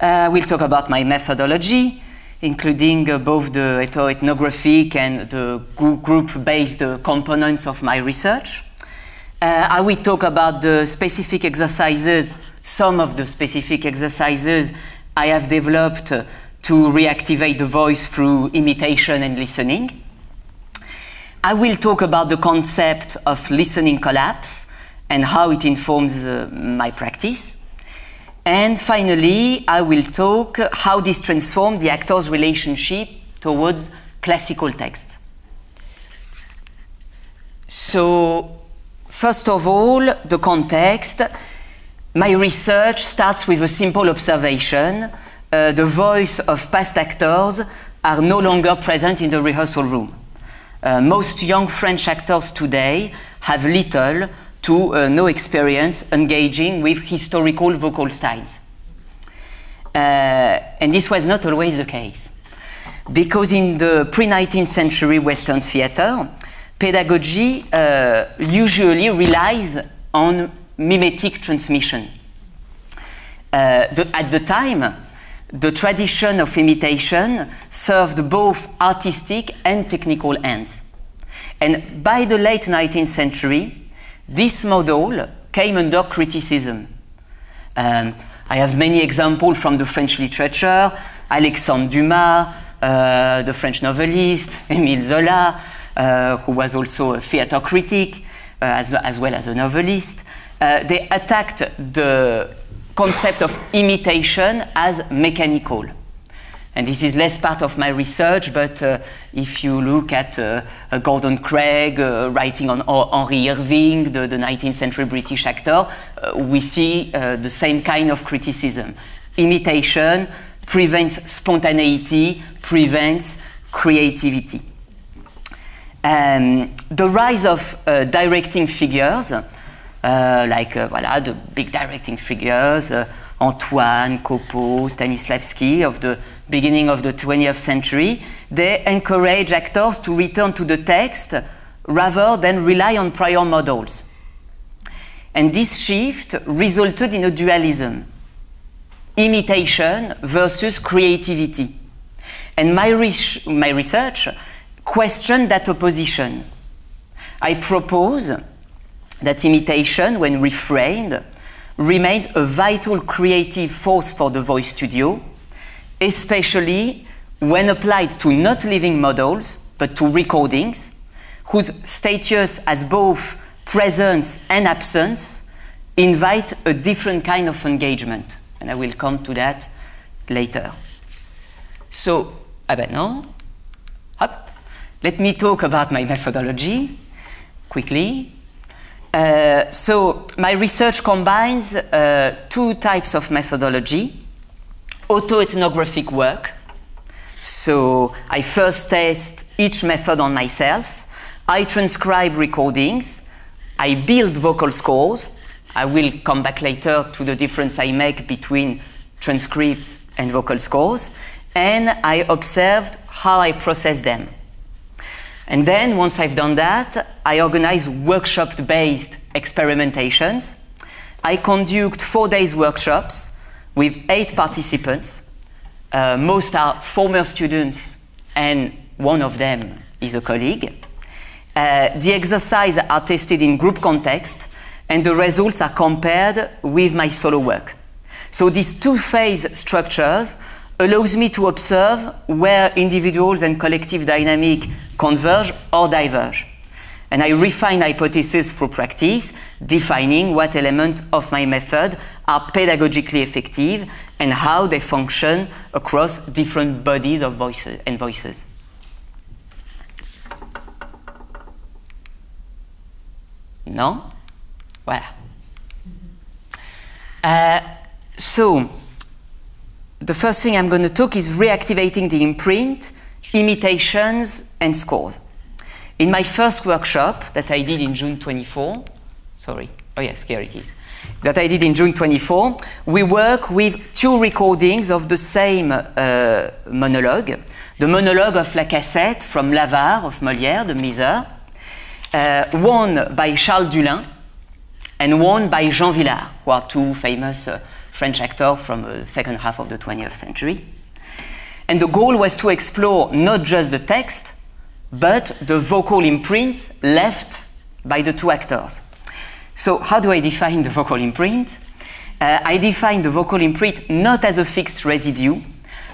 S4: We'll talk about my methodology, including both the ethnographic and the group-based components of my research. I will talk about the specific exercises, some of the specific exercises I have developed to reactivate the voice through imitation and listening. I will talk about the concept of listening collapse and how it informs my practice. And finally, I will talk how this transforms the actor's relationship towards classical texts. So, first of all, the context. My research starts with a simple observation. The voice of past actors are no longer present in the rehearsal room. Most young French actors today have little to no experience engaging with historical vocal styles. And this was not always the case. Because in the pre-19th century Western theatre, pedagogy usually relies on mimetic transmission. At the time, the tradition of imitation served both artistic and technical ends. And by the late 19th century, this model came under criticism. I have many examples from the French literature, Alexandre Dumas, the French novelist, Émile Zola, who was also a theater critic, as well as a novelist. They attacked the concept of imitation as mechanical. And this is less part of my research, but if you look at Gordon Craig writing on Henry Irving, the 19th century British actor, we see the same kind of criticism. Imitation prevents spontaneity, prevents creativity. The rise of directing figures, the big directing figures, Antoine, Copeau, Stanislavski of the beginning of the 20th century, they encourage actors to return to the text rather than rely on prior models. And this shift resulted in a dualism, imitation versus creativity. And my research questioned that opposition. I propose that imitation, when reframed, remains a vital creative force for the voice studio, especially when applied to not living models, but to recordings, whose status as both presence and absence invite a different kind of engagement. And I will come to that later. So, let me talk about my methodology quickly. So my research combines two types of methodology. Autoethnographic work. So I first test each method on myself. I transcribe recordings. I build vocal scores. I will come back later to the difference I make between transcripts and vocal scores. And I observed how I process them. And then, once I've done that, I organize workshop-based experimentations. I conduct 4 days workshops with 8 participants. Most are former students, and one of them is a colleague. The exercises are tested in group context, and the results are compared with my solo work. So these two-phase structures allows me to observe where individuals and collective dynamic converge or diverge. And I refine hypotheses through practice, defining what elements of my method are pedagogically effective and how they function across different bodies of voices. No? Voilà. So, the first thing I'm going to talk is reactivating the imprint, imitations, and scores. In my first workshop that I did in June 24, that I did in June 24, we work with 2 recordings of the same monologue. The monologue of La Cassette from L'Avare of Molière, the Miser, one by Charles Dulin and one by Jean Villard, who are 2 famous French actors from the second half of the 20th century. And the goal was to explore not just the text, but the vocal imprint left by the 2 actors. So how do I define the vocal imprint? I define the vocal imprint not as a fixed residue,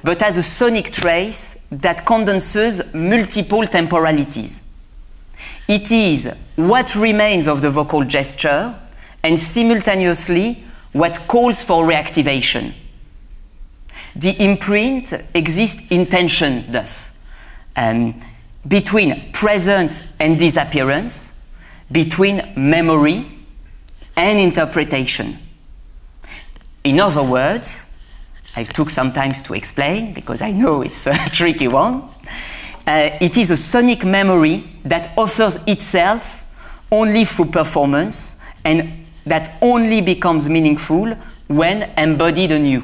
S4: but as a sonic trace that condenses multiple temporalities. It is what remains of the vocal gesture and simultaneously what calls for reactivation. The imprint exists in tension, thus, between presence and disappearance, between memory and interpretation. In other words, I took some time to explain because I know it's a tricky one. It is a sonic memory that offers itself only through performance and that only becomes meaningful when embodied anew.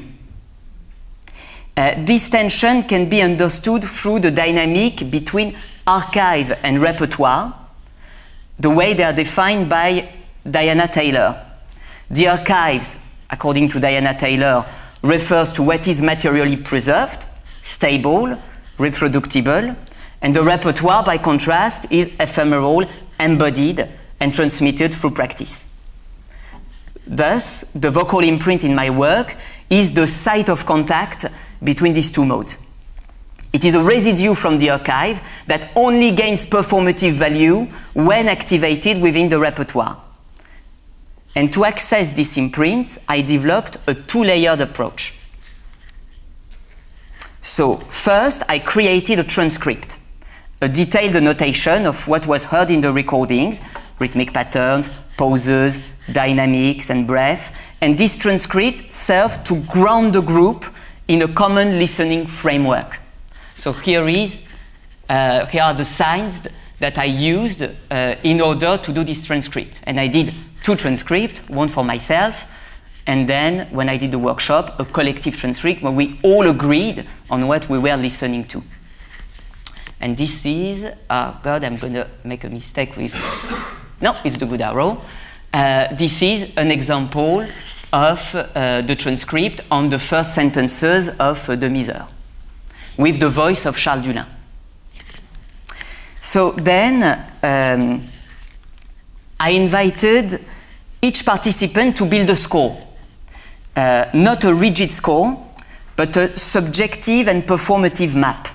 S4: This tension can be understood through the dynamic between archive and repertoire, the way they are defined by Diana Taylor. The archives, according to Diana Taylor, refers to what is materially preserved, stable, reproducible, and the repertoire, by contrast, is ephemeral, embodied, and transmitted through practice. Thus, the vocal imprint in my work is the site of contact between these two modes. It is a residue from the archive that only gains performative value when activated within the repertoire. And to access this imprint, I developed a two-layered approach. So, first, I created a transcript, a detailed annotation of what was heard in the recordings, rhythmic patterns, pauses, dynamics, and breath, and this transcript served to ground the group in a common listening framework. So here are the signs that I used in order to do this transcript. And I did two transcripts, one for myself, and then when I did the workshop, a collective transcript where we all agreed on what we were listening to. And this is, oh God, I'm going to make a mistake with, no, it's the good arrow. This is an example of the transcript on the first sentences of De Misère, with the voice of Charles Dullin. So then I invited each participant to build a score. Not a rigid score, but a subjective and performative map.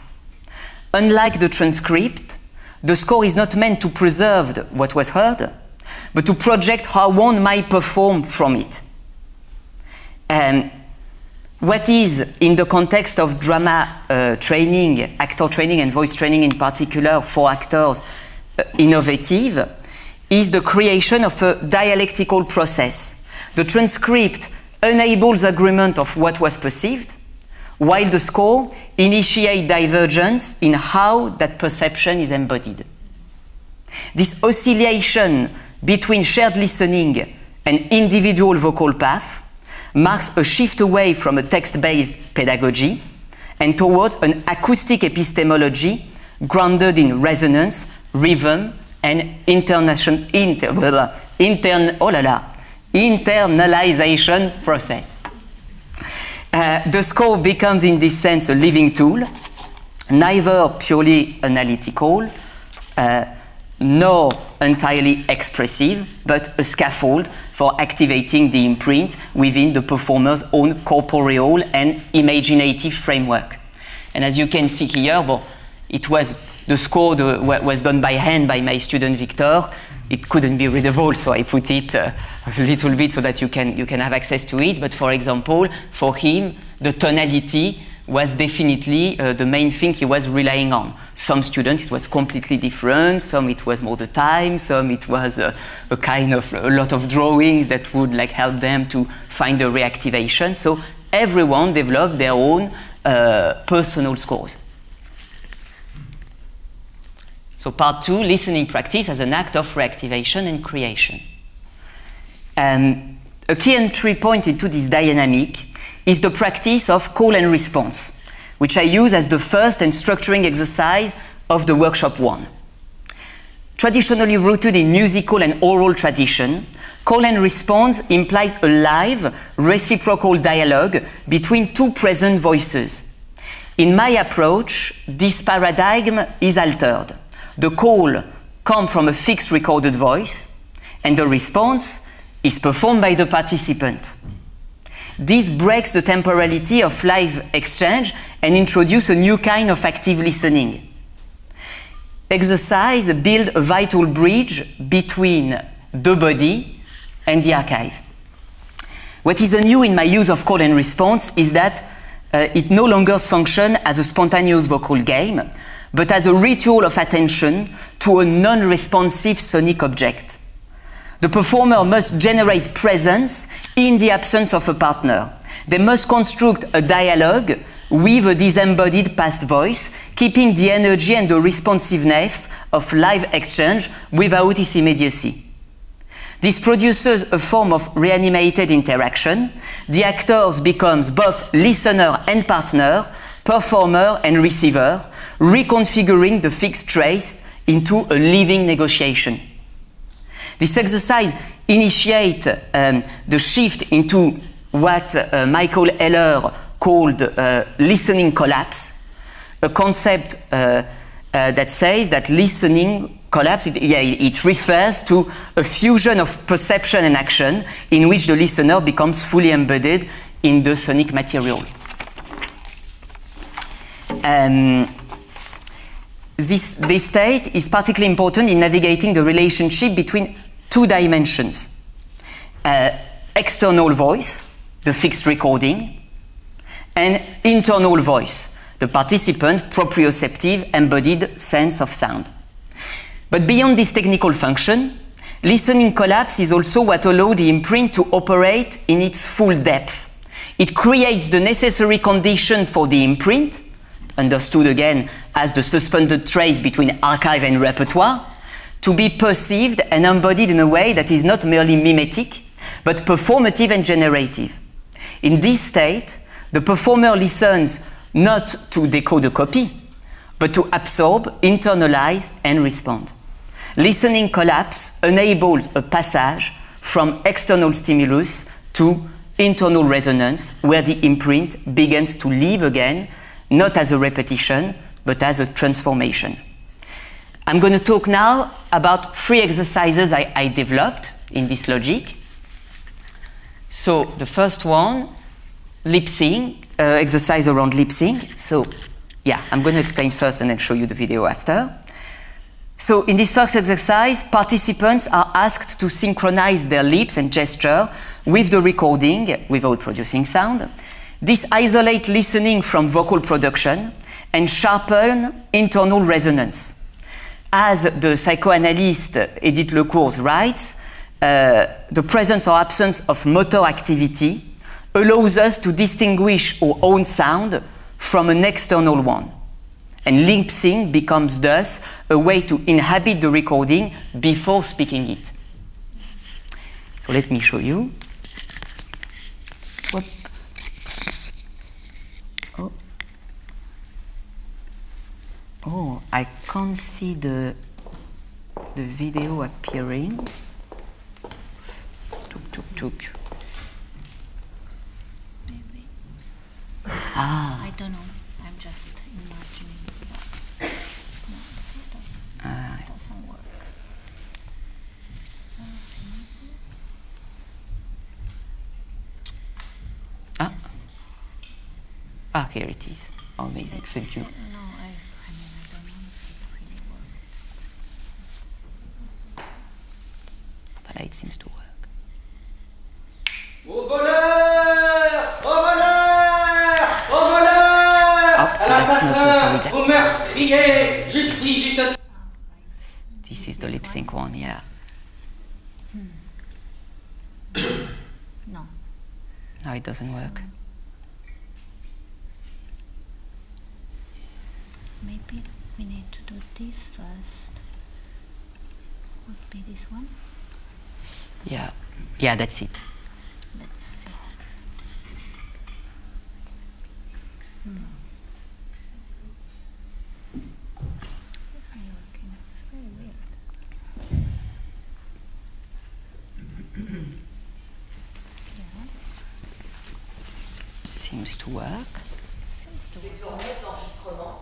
S4: Unlike the transcript, the score is not meant to preserve what was heard, but to project how one might perform from it. What is, in the context of drama training, actor training and voice training in particular for actors, innovative, is the creation of a dialectical process. The transcript enables agreement of what was perceived, while the score initiates divergence in how that perception is embodied. This oscillation between shared listening and individual vocal path marks a shift away from a text-based pedagogy and towards an acoustic epistemology grounded in resonance, rhythm, and internalization process. The score becomes in this sense a living tool, neither purely analytical, nor entirely expressive, but a scaffold for activating the imprint within the performer's own corporeal and imaginative framework. And as you can see here, it was the score was done by hand by my student Victor. It couldn't be readable, so I put it a little bit so that you can have access to it. But for example, for him, the tonality was definitely the main thing he was relying on. Some students, it was completely different. Some it was more the time. Some it was a lot of drawings that would help them to find a reactivation. So everyone developed their own personal scores. So part 2, listening practice as an act of reactivation and creation. A key entry point into this dynamic is the practice of call and response, which I use as the first and structuring exercise of the workshop 1. Traditionally rooted in musical and oral tradition, call and response implies a live, reciprocal dialogue between two present voices. In my approach, this paradigm is altered. The call comes from a fixed recorded voice, and the response is performed by the participant. This breaks the temporality of live exchange and introduces a new kind of active listening. Exercise builds a vital bridge between the body and the archive. What is new in my use of call and response is that it no longer functions as a spontaneous vocal game, but as a ritual of attention to a non-responsive sonic object. The performer must generate presence in the absence of a partner. They must construct a dialogue with a disembodied past voice, keeping the energy and the responsiveness of live exchange without its immediacy. This produces a form of reanimated interaction. The actors becomes both listener and partner, performer and receiver, reconfiguring the fixed trace into a living negotiation. This exercise initiates the shift into what Michael Heller called listening collapse, a concept that says that listening collapse, it refers to a fusion of perception and action in which the listener becomes fully embedded in the sonic material. This state is particularly important in navigating the relationship between two dimensions. External voice, the fixed recording, and internal voice, the participant proprioceptive embodied sense of sound. But beyond this technical function, listening collapse is also what allows the imprint to operate in its full depth. It creates the necessary condition for the imprint, understood again as the suspended trace between archive and repertoire, to be perceived and embodied in a way that is not merely mimetic, but performative and generative. In this state, the performer listens not to decode a copy, but to absorb, internalize, and respond. Listening collapse enables a passage from external stimulus to internal resonance, where the imprint begins to live again, not as a repetition, but as a transformation. I'm going to talk now about 3 exercises I developed in this logic. So the first one, lip sync, exercise around lip sync. So yeah, I'm going to explain first and then show you the video after. So in this first exercise, participants are asked to synchronize their lips and gesture with the recording without producing sound. This isolates listening from vocal production and sharpen internal resonance. As the psychoanalyst Edith Lecours writes, the presence or absence of motor activity allows us to distinguish our own sound from an external one. And lip sync becomes thus a way to inhabit the recording before speaking it. So let me show you. Whoop. Oh, I can't see the video appearing. Tuk.
S1: Maybe.
S4: Ah.
S1: I don't know. I'm just imagining. No, sort of. It doesn't work. Yes.
S4: Here it is. Amazing. Thank you.
S1: No, I mean, I don't know if it really works.
S4: But it seems to work.
S5: Au voleur! Au voleur! Au voleur! À l'assassin! Au meurtrier! Justice!
S4: This is the lip sync one, yeah.
S1: No.
S4: No, it doesn't work.
S1: Maybe we need to do this first. Would be this one.
S4: Yeah, that's it.
S1: Let's see. It's not working. It's very weird.
S4: Seems to work.
S1: Seems to work.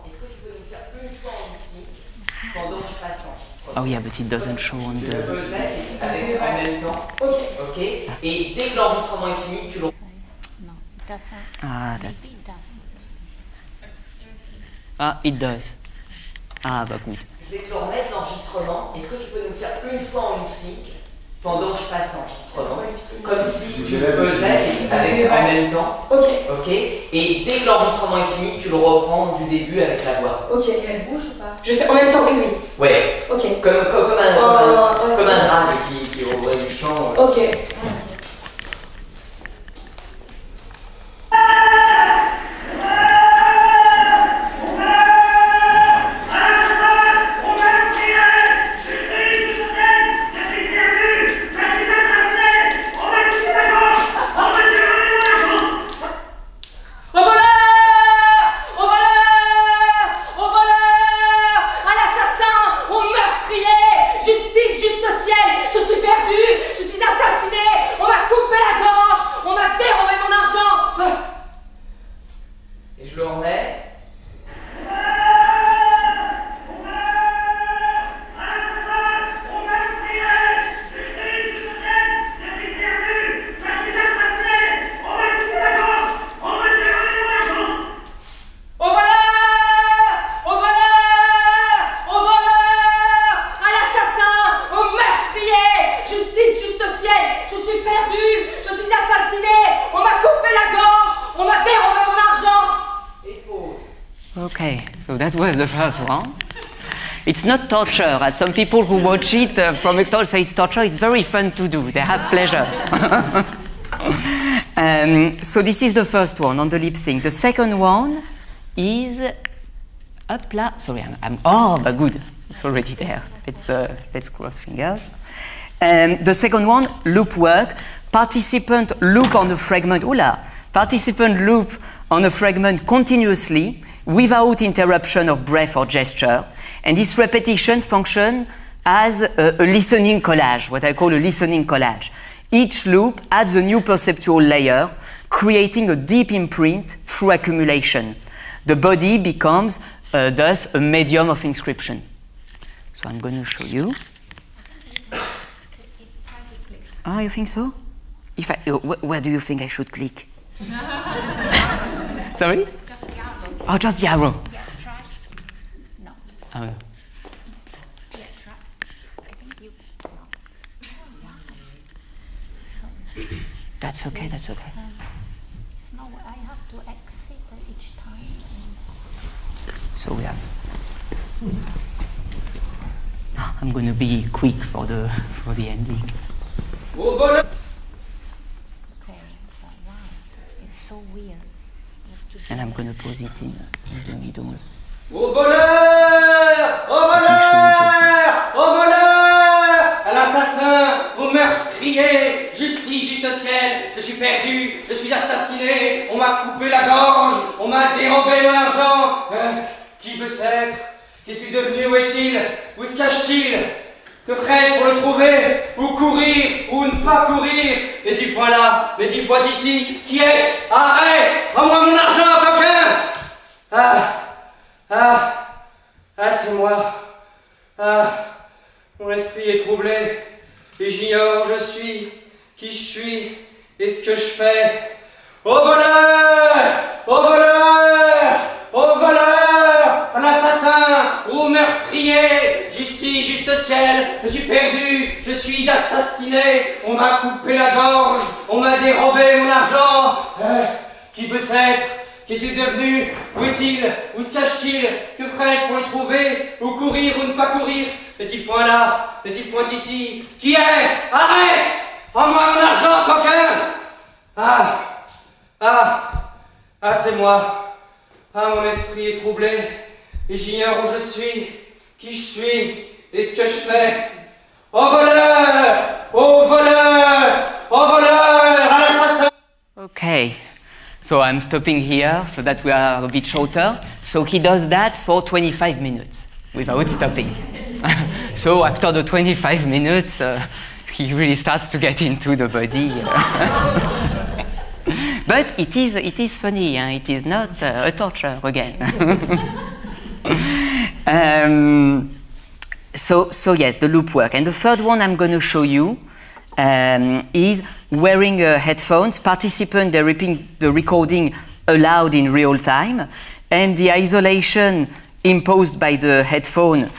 S4: Est-ce que tu peux nous faire une fois en musique pendant que je passe l'enregistrement? Oh yeah, but it doesn't show on the...
S5: Avec en même temps. Ok. Et dès que l'enregistrement est fini, tu le...
S1: No, it doesn't.
S4: That's...
S1: Maybe it doesn't.
S4: It does. Bah good.
S5: Je vais te remettre l'enregistrement. Est-ce que tu peux nous faire une fois en lip sync pendant que je passe l'enregistrement? Comme si tu le faisais avec en même temps. Ok. Et dès que l'enregistrement est fini, tu le reprends du début avec la voix.
S6: Ok, elle bouge ou pas? Je fais en même temps que lui.
S5: Ouais.
S6: Ok.
S5: Comme un drague qui aurait du chant.
S6: Ok.
S5: Justice!
S4: was the first one. It's not torture, as some people who watch it from external say it's torture. It's very fun to do. They have pleasure. So this is the first one on the lip sync. The second one is sorry, but good. It's already there. Let's cross fingers. The second one, loop work. Participant loop on the fragment. Participant loop on a fragment continuously without interruption of breath or gesture. And this repetition function as a listening collage, what I call a listening collage. Each loop adds a new perceptual layer, creating a deep imprint through accumulation. The body becomes thus a medium of inscription. So I'm going to show you. You think so? Where do you think I should click? Sorry?
S1: Just the arrow.
S4: Oh, just the arrow.
S1: Yeah, try. No.
S4: Oh.
S1: Yeah, try. I think you. No.
S4: That's okay, that's okay.
S1: No, I have to exit each time.
S4: So we have. I'm going to be quick for the ending.
S1: Okay. Wow, it's so weird.
S4: And I'm going to pose it in the middle.
S7: Au voleur! Au voleur! Au voleur! À l'assassin! Au meurtrier! Justice, juste ciel! Je suis perdu! Je suis assassiné! On m'a coupé la gorge! On m'a dérobé mon argent! Qui peut être? Qui suis devenu? Où est-il? Où se cache-t-il? Que ferais-je pour le trouver? Où courir? Ou ne pas courir? N'est-il point là? N'est-il point ici? Qui est-ce? Arrête! Rends-moi mon argent, coquin! C'est moi. Mon esprit est troublé, et j'ignore où je suis, qui je suis, et ce que je fais. Au voleur! Au voleur! Au voleur! Un assassin! Au meurtrier! Justice, juste ciel! Je suis perdu! Je suis assassiné! On m'a coupé la gorge! On m'a dérobé mon argent! Qui peut être? Qui suis-je devenu? Où est-il? Où se cache-t-il? Que ferais-je pour le trouver? Où courir ou ne pas courir? N'est-il point là? N'est-il point ici? Qui est? Arrête! Rends-moi mon argent, coquin! C'est moi. Mon esprit est troublé, et j'ignore où je suis, qui je suis, et ce que je fais. Au voleur! Au voleur! Au voleur! À l'assassin!
S4: Okay. So I'm stopping here so that we are a bit shorter. So he does that for 25 minutes without stopping. So after the 25 minutes, he really starts to get into the body. But it is funny, it is not a torture again. So yes, the loop work. And the third one I'm going to show you is wearing headphones. Participants, they're repeating the recording aloud in real time, and the isolation imposed by the headphone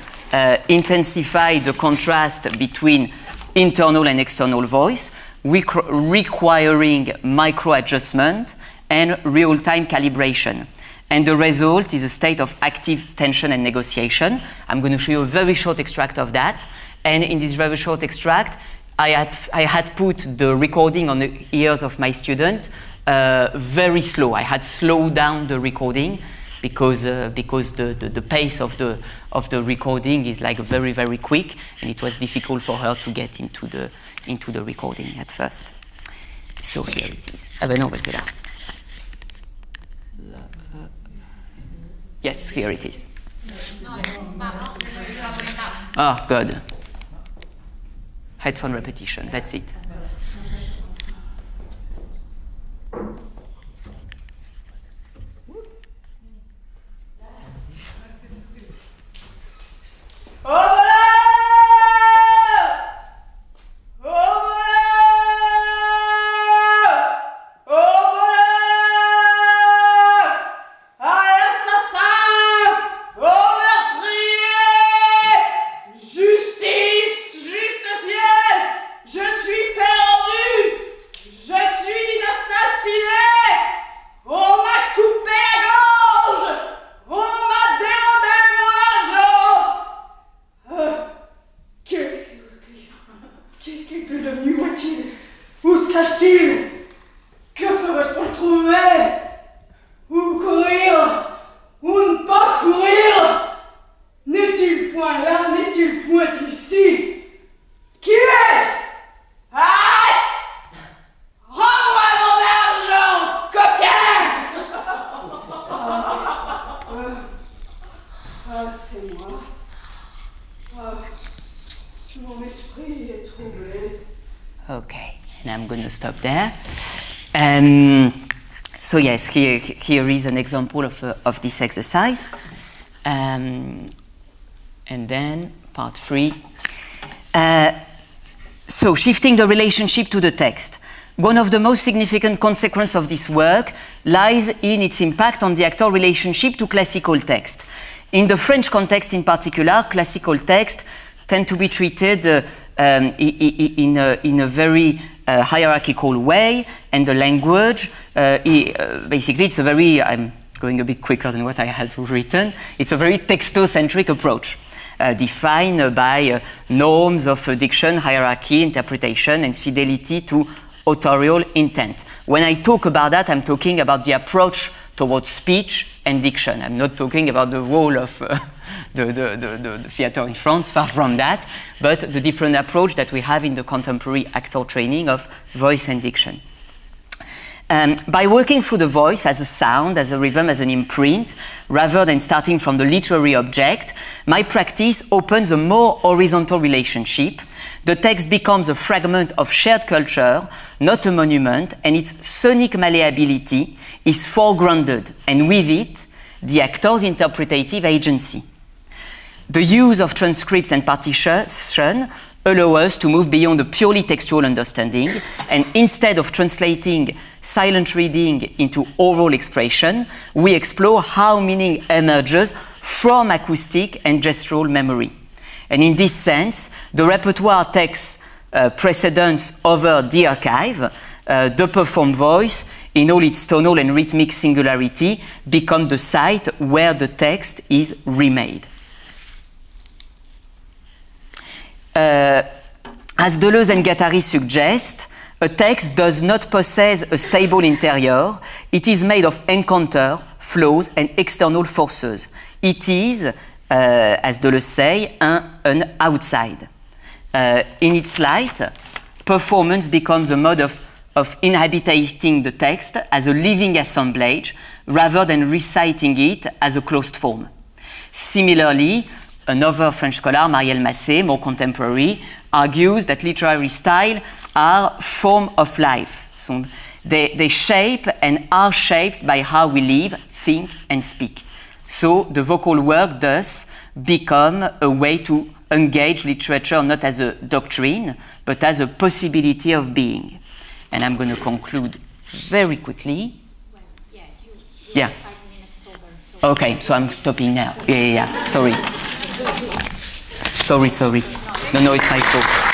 S4: intensify the contrast between internal and external voice, requiring micro-adjustment and real-time calibration. And the result is a state of active tension and negotiation. I'm going to show you a very short extract of that. And in this very short extract, I had put the recording on the ears of my student very slow. I had slowed down the recording because the pace of the recording is like very, very quick, and it was difficult for her to get into the recording at first. So here it is. Non, c'est là. Yes, here it is. Oh, God. Headphone repetition, that's it.
S7: Justice, juste ciel, je suis là, mais tu le pointes ici. Qui est-ce? Arrête! Rends-moi mon argent, coquin! C'est moi. Mon esprit est troublé.
S4: Okay, and I'm going to stop there. So yes, here is an example of this exercise. And then part 3. So shifting the relationship to the text. One of the most significant consequences of this work lies in its impact on the actor relationship to classical text. In the French context in particular, classical text tend to be treated in a very hierarchical way, and the language, basically it's a very, I'm going a bit quicker than what I had written, it's a very textocentric approach, defined by norms of diction, hierarchy, interpretation, and fidelity to authorial intent. When I talk about that, I'm talking about the approach towards speech and diction. I'm not talking about the role of the theater in France, far from that, but the different approach that we have in the contemporary actor training of voice and diction. By working through the voice as a sound, as a rhythm, as an imprint, rather than starting from the literary object, my practice opens a more horizontal relationship. The text becomes a fragment of shared culture, not a monument, and its sonic malleability is foregrounded, and with it, the actor's interpretative agency. The use of transcripts and partition allow us to move beyond a purely textual understanding, and instead of translating silent reading into oral expression, we explore how meaning emerges from acoustic and gestural memory. And in this sense, the repertoire takes precedence over the archive. The performed voice, in all its tonal and rhythmic singularity, become the site where the text is remade. As Deleuze and Guattari suggest, a text does not possess a stable interior. It is made of encounter, flows, and external forces. It is, as Deleuze say, an outside. In its light, performance becomes a mode of inhabiting the text as a living assemblage rather than reciting it as a closed form. Similarly, another French scholar, Marielle Massé, more contemporary, argues that literary style are form of life. So they shape and are shaped by how we live, think, and speak. So the vocal work thus become a way to engage literature not as a doctrine, but as a possibility of being. And I'm going to conclude very quickly.
S1: Well, yeah, you
S4: yeah.
S1: 5 minutes over. So.
S4: Okay, so I'm stopping now. Yeah. Sorry. Sorry. No, it's my fault.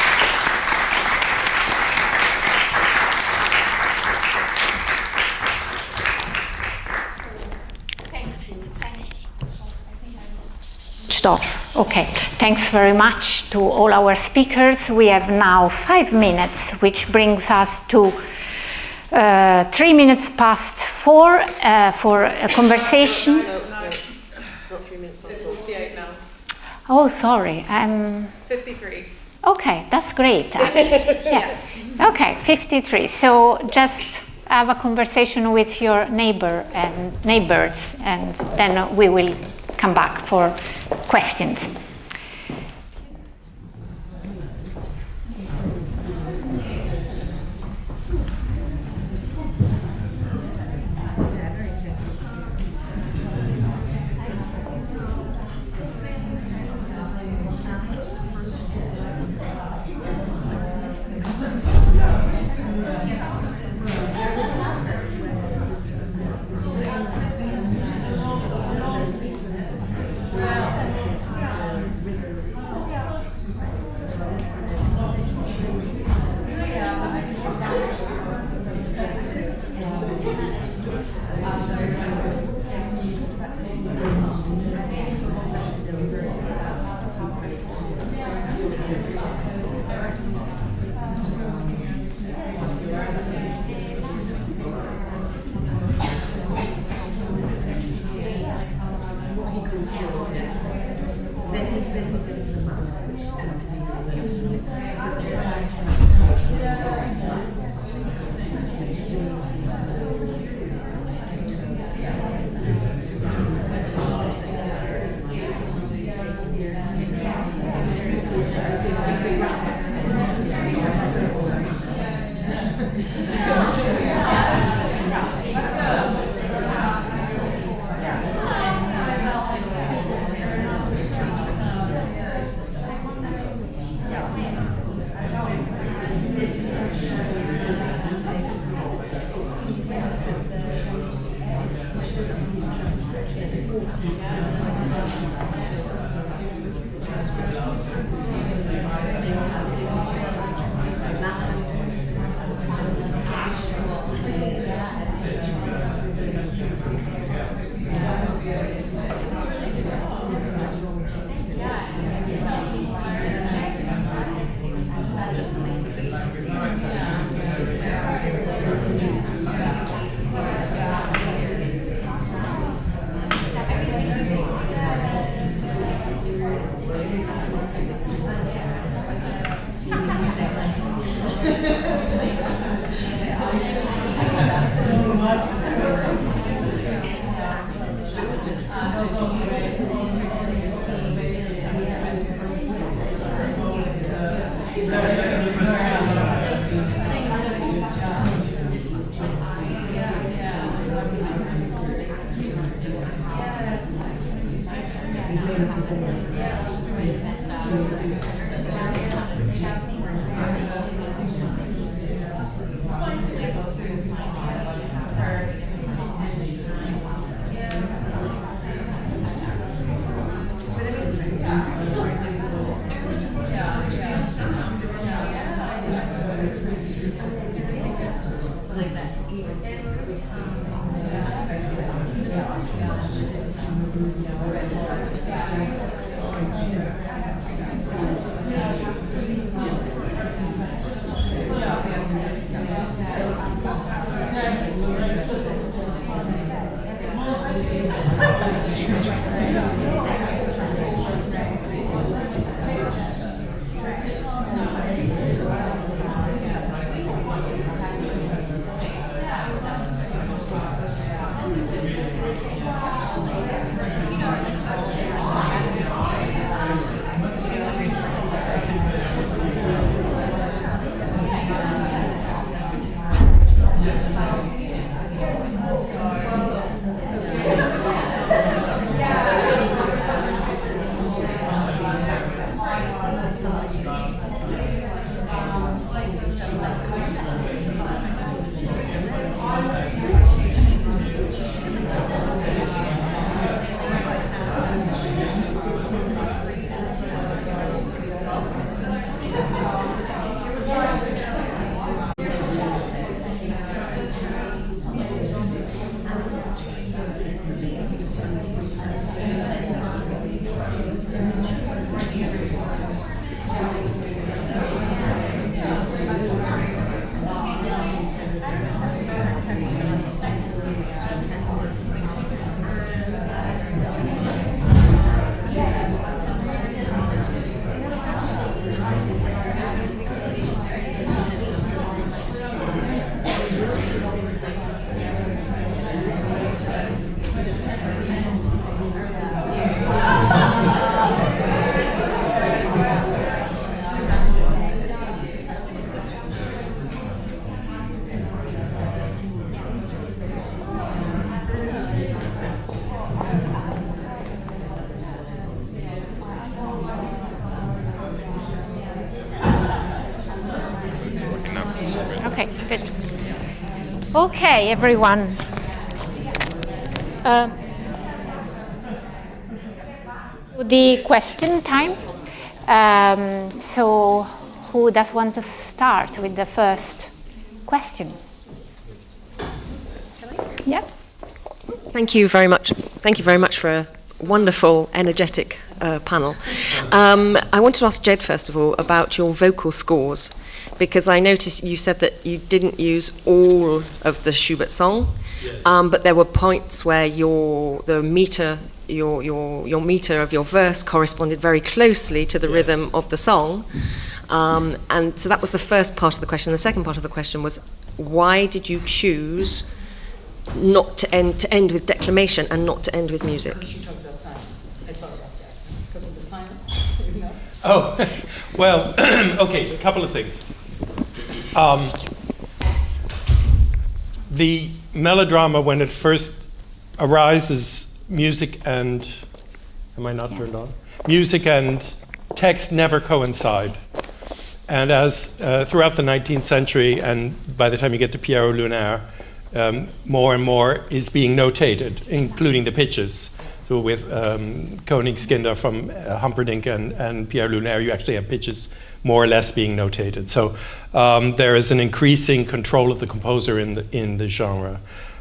S1: Off. Okay, thanks very much to all our speakers. We have now 5 minutes, which brings us to 3 minutes past 4 for a conversation.
S8: No, not 3 minutes past 4. It's 48 now.
S1: Oh, sorry. I'm
S8: 53.
S1: Okay, that's great. Yeah. Okay, 53. So just have a conversation with your neighbors, and then we will come back for questions. Okay, good. Okay, everyone. The question time. So, who does want to start with the first question? Yeah.
S8: Thank you very much. Thank you very much for a wonderful, energetic panel. I wanted to ask Jed, first of all, about your vocal scores, because I noticed you said that you didn't use all of the Schubert song, yes. But there were points where the meter your meter of your verse corresponded very closely to the rhythm of the song. And so that was the first part of the question. The second part of the question was, why did you choose not to end with declamation and not to end with music?
S9: Because she talks about silence. I thought about that. Because of the silence? No?
S2: Oh, well, okay, a couple of things. The melodrama, when it first arises, music and, am I not turned on? Music and text never coincide. And as throughout the 19th century, and by the time you get to Pierrot Lunaire, more and more is being notated, including the pitches. So with Koningskinder from Humperdinck and Pierre Lunaire, you actually have pitches more or less being notated. So there is an increasing control of the composer in the genre.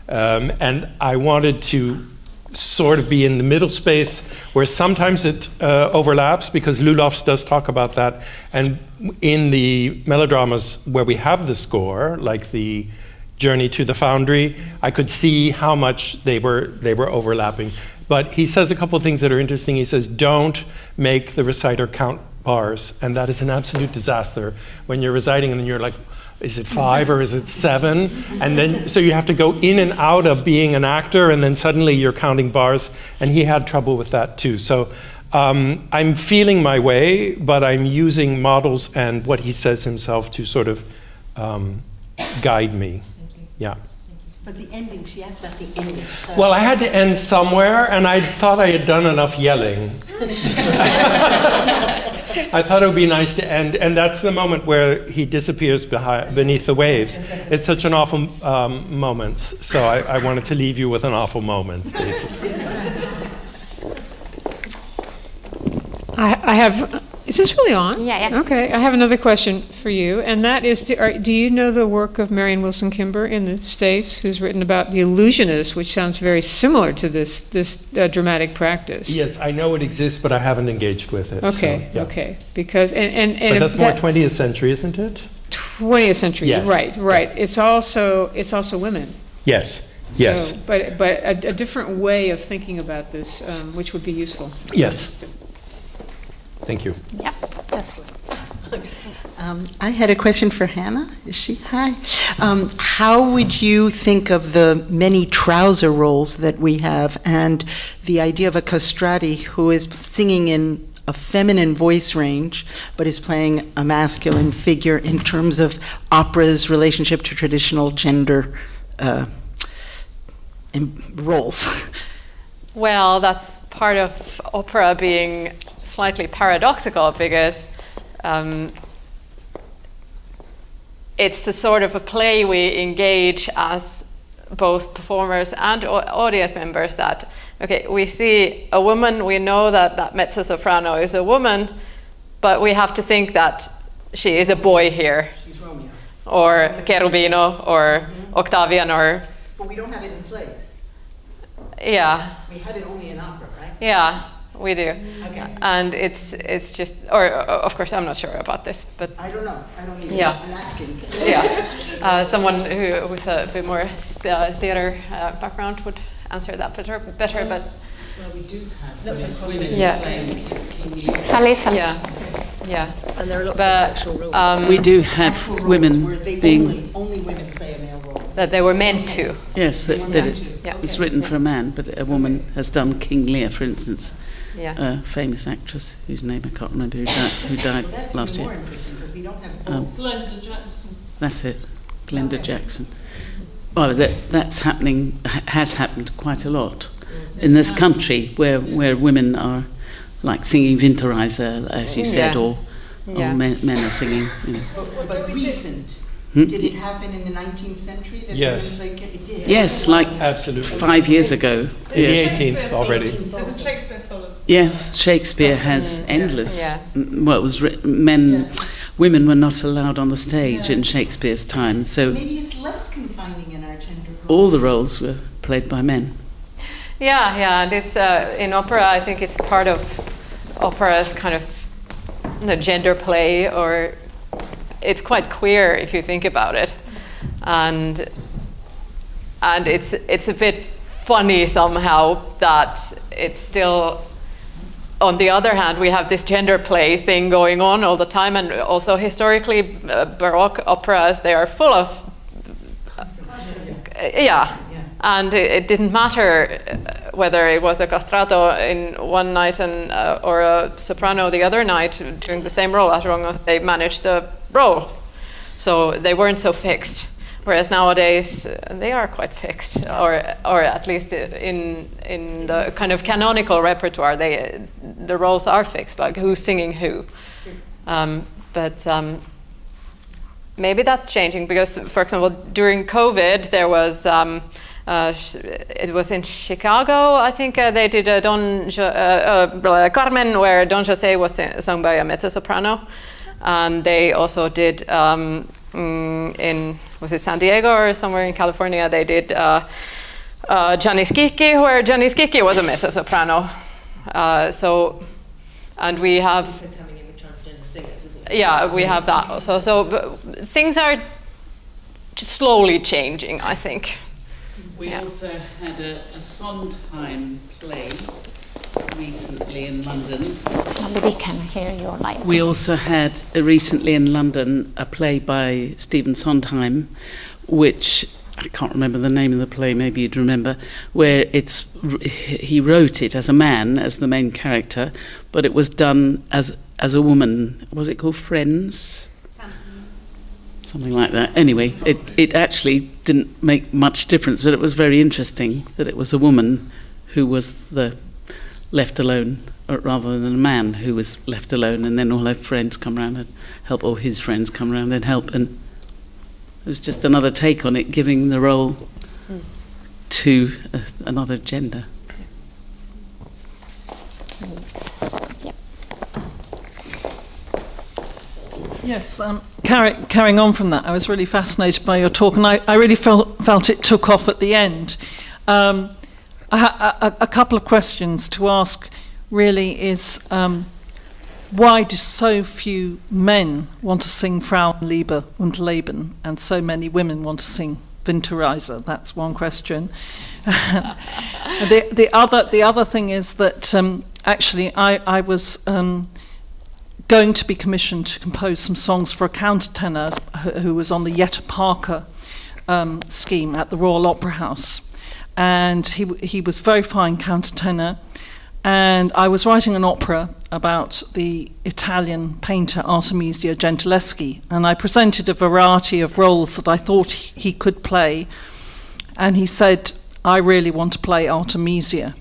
S2: And I wanted to sort of be in the middle space where sometimes it overlaps, because Lulofs does talk about that. And in the melodramas where we have the score, like the Journey to the Foundry, I could see how much they were overlapping. But he says a couple of things that are interesting. He says, don't make the reciter count bars. And that is an absolute disaster. When you're reciting and then you're like, is it 5 or is it 7? And then, so you have to go in and out of being an actor, and then suddenly you're counting bars. And he had trouble with that too. So I'm feeling my way, but I'm using models and what he says himself to sort of guide me. Yeah.
S9: But the ending, she asked about the ending. So.
S2: Well, I had to end somewhere, and I thought I had done enough yelling. I thought it would be nice to end, and that's the moment where he disappears beneath the waves. It's such an awful moment, so I wanted to leave you with an awful moment, basically.
S10: I have. Is this really on?
S1: Yeah, yes.
S10: Okay, I have another question for you, and that is, do you know the work of Marion Wilson Kimber in the States, who's written about The Illusionist, which sounds very similar to this dramatic practice?
S2: Yes, I know it exists, but I haven't engaged with it.
S10: Okay,
S2: so, yeah.
S10: okay, because
S2: but that's more 20th century, isn't it?
S10: 20th century,
S2: yes.
S10: Right. It's also women.
S2: Yes. Yes.
S10: So, but a different way of thinking about this, which would be useful.
S2: Yes. Thank you.
S1: Yeah, just.
S9: I had a question for Hanna. Is she? Hi. How would you think of the many trouser roles that we have, and the idea of a castrati who is singing in a feminine voice range, but is playing a masculine figure in terms of opera's relationship to traditional gender roles?
S3: Well, that's part of opera being slightly paradoxical, because it's the sort of a play we engage as both performers and audience members, that, okay, we see a woman, we know that mezzo-soprano is a woman, but we have to think that she is a boy here.
S9: She's Romeo.
S3: Or Cherubino, or Octavian, or...
S9: But we don't have it in plays.
S3: Yeah.
S9: We have it only in opera, right?
S3: Yeah. We do.
S9: Okay.
S3: And it's just, or of course I'm not sure about this, but
S9: I don't know. I don't even
S3: yeah.
S9: know. I'm asking.
S3: Yeah. Someone who with a bit more theater background would answer that better. But
S9: well, we do have women
S3: playing
S1: Salesa.
S3: Yeah.
S8: And there are lots of actual roles.
S11: We do have women being
S9: only women play a male role.
S3: That they were meant to.
S11: Yes, that
S3: Yeah.
S11: it's written for a man, but a woman has done King Lear, for instance.
S3: Yeah.
S11: A famous actress whose name I can't remember, who died last year.
S9: We don't have
S11: Glenda Jackson. That's it, Glenda Jackson. Well, that's happening, has happened quite a lot in this country, where women are like singing Winterreise, as you said, or men are singing. You know.
S9: But recent. Did it happen in the 19th century? That
S2: Yes.
S9: women it did.
S11: Yes, like
S2: Absolutely.
S11: 5 years ago.
S2: The 18th already.
S10: Isn't Shakespeare full of?
S11: Yes, Shakespeare has endless.
S3: Yeah.
S11: Well, it was women were not allowed on the stage in Shakespeare's time, so
S9: Maybe it's less confining in our gender roles.
S11: all the roles were played by men.
S3: Yeah. And it's in opera. I think it's part of opera's kind of gender play, or it's quite queer if you think about it, and it's a bit funny somehow that it's still, on the other hand, we have this gender play thing going on all the time, and also historically, Baroque operas, they are full of, and it didn't matter whether it was a castrato in one night and or a soprano the other night doing the same role, as long as they managed the role. So they weren't so fixed. Whereas nowadays they are quite fixed, or at least in the kind of canonical repertoire, the roles are fixed, like who's singing who. But maybe that's changing because, for example, during COVID there was it was in Chicago, I think they did a Carmen, where Don José was sung by a mezzo-soprano, and they also did. In, was it San Diego or somewhere in California, they did Giannis Kiki, where Giannis Kiki was a mezzo-soprano. And we have... coming in with transgender singers, isn't it? Yeah, we have that also. So things are just slowly changing, I think.
S11: We also had a Sondheim play recently in London.
S1: Nobody can hear your light.
S11: We also had recently in London a play by Stephen Sondheim, which I can't remember the name of the play, maybe you'd remember, where he wrote it as a man, as the main character, but it was done as a woman. Was it called Friends? Something like that. Anyway, it actually didn't make much difference, but it was very interesting that it was a woman who was left alone, rather than a man who was left alone, and then all her friends come around and help, or his friends come around and help, and it was just another take on it, giving the role to another gender.
S12: Yes, carrying on from that, I was really fascinated by your talk, and I really felt it took off at the end. A couple of questions to ask really is why do so few men want to sing Frauenliebe und Leben and so many women want to sing Winterreise? That's one question. The other thing is that actually I was going to be commissioned to compose some songs for a countertenor who was on the Jette Parker scheme at the Royal Opera House. And he was very fine countertenor, and I was writing an opera about the Italian painter Artemisia Gentileschi, and I presented a variety of roles that I thought he could play, and he said, I really want to play Artemisia.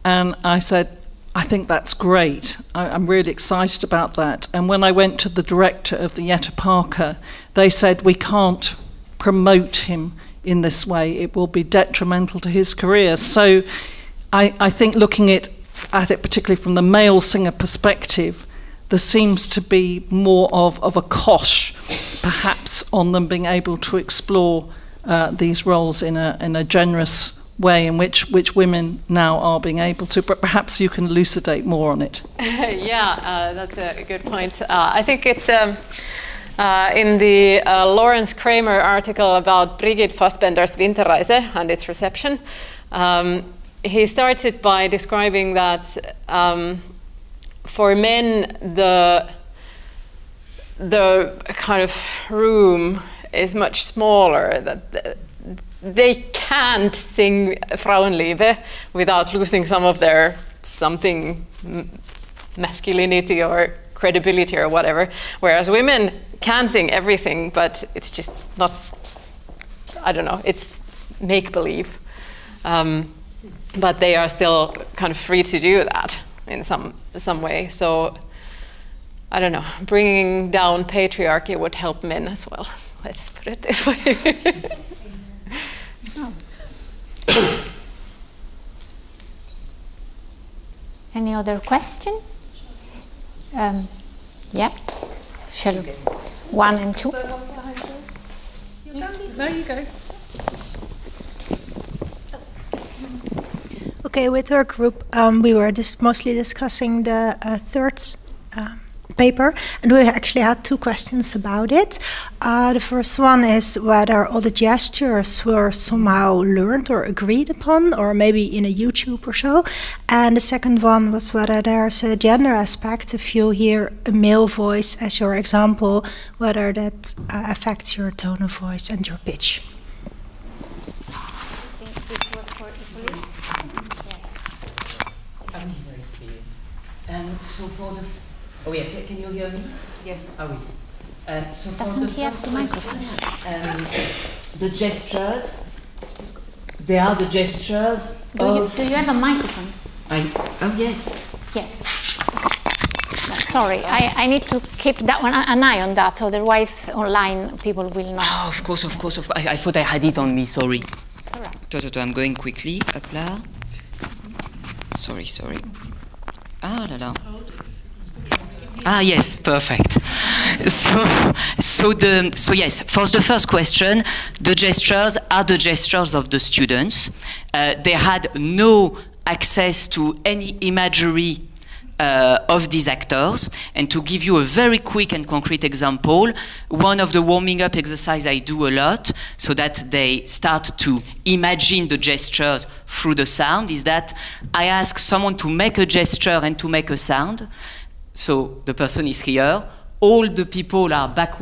S12: And I said, I think that's great. I'm really excited about that. And when I went to the director of the Jette Parker, they said, we can't promote him in this way, it will be detrimental to his career. So I think looking at it particularly from the male singer perspective, there seems to be more of a cosh perhaps on them being able to explore these roles in a generous way in which women now are being able to, but perhaps you can elucidate more on it.
S3: That's a good point. I think it's in the Lawrence Kramer article about Brigitte Fassbender's Winterreise and its reception, he started by describing that for men the kind of room is much smaller, that they can't sing Frauenliebe without losing some of their masculinity or credibility or whatever, whereas women can sing everything, but it's just not, I don't know, it's make-believe. But they are still kind of free to do that in some way. So, I don't know, bringing down patriarchy would help men as well. Let's put it this way.
S1: Any other question? Yeah. Shall we? 1 and 2.
S12: No, you go.
S13: Okay, with our group, we were mostly discussing the third paper, and we actually had 2 questions about it. The first one is whether all the gestures were somehow learned or agreed upon, or maybe in a YouTube or so. And the second one was whether there's a gender aspect. If you hear a male voice as your example, whether that affects your tone of voice and your pitch.
S1: I think this was for Hippolyte.
S5: So for the... Oh yeah, can you hear me? Yes. Ah oui. So
S1: Doesn't he have the microphone?
S5: The gestures, they are the gestures
S1: Do you have a microphone?
S5: Oh yes.
S1: Yes. Sorry, I need to keep that one, an eye on that, otherwise online people will not.
S4: Oh, of course. I thought I had it on me, sorry. I'm going quickly. Hop là. Sorry. Ah là là. Ah yes, perfect. So yes, for the first question, the gestures are the gestures of the students. They had no access to any imagery of these actors. And to give you a very quick and concrete example, one of the warming up exercises I do a lot so that they start to imagine the gestures through the sound is that I ask someone to make a gesture and to make a sound. So the person is here, all the people are back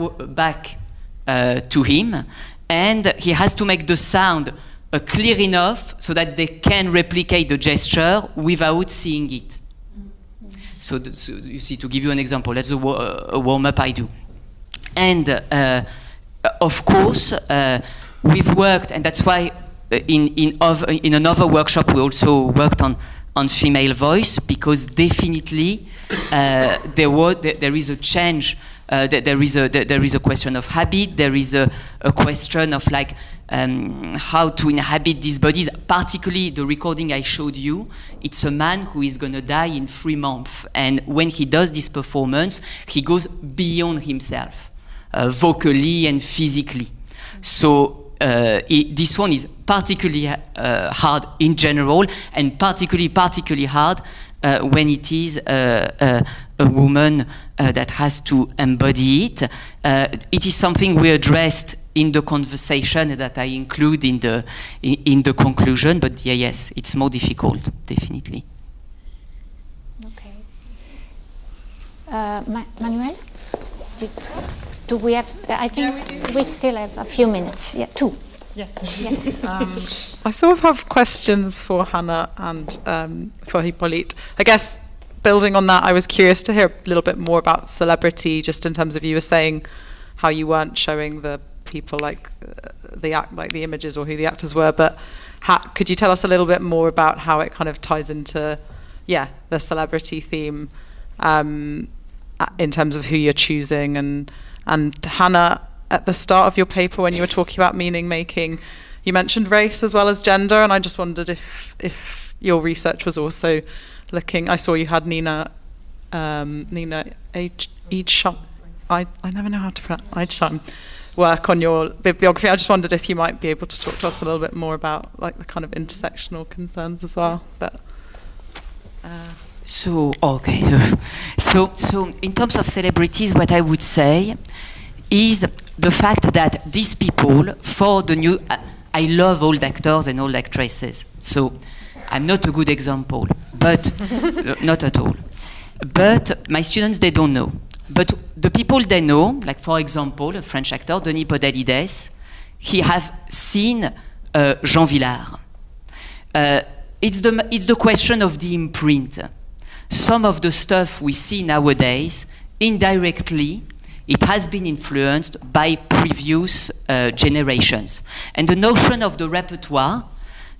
S4: to him, and he has to make the sound clear enough so that they can replicate the gesture without seeing it. So you see, to give you an example, that's a warm-up I do. And of course, we've worked, and that's why in another workshop we also worked on female voice, because definitely there is a change. There is a question of habit. There is a question of like how to inhabit these bodies. Particularly the recording I showed you. It's a man who is going to die in 3 months, and when he does this performance, he goes beyond himself, vocally and physically. So this one is particularly hard in general, and particularly hard when it is a woman that has to embody it. It is something we addressed in the conversation that I include in the conclusion. But yes, it's more difficult, definitely.
S1: Okay. Manuel, do we have? I think we still have a few minutes. Yeah, 2.
S14: Yeah. I sort of have questions for Hanna and for Hippolyte. I guess building on that, I was curious to hear a little bit more about celebrity, just in terms of you were saying how you weren't showing the people like the images or who the actors were, but could you tell us a little bit more about how it kind of ties into the celebrity theme in terms of who you're choosing? And Hanna, at the start of your paper, when you were talking about meaning making, you mentioned race as well as gender, and I just wondered if your research was also looking. I saw you had Nina Eidsham. I never know how to pronounce Eidsham work on your bibliography. I just wondered if you might be able to talk to us a little bit more about like the kind of intersectional concerns as well. But
S4: So in terms of celebrities, what I would say is the fact that these people, for the new, I love old actors and old actresses, so I'm not a good example, but not at all. But my students, they don't know. But the people they know, like for example, a French actor, Denis Podalides, he have seen Jean Vilar. It's the question of the imprint. Some of the stuff we see nowadays, indirectly, it has been influenced by previous generations. And the notion of the repertoire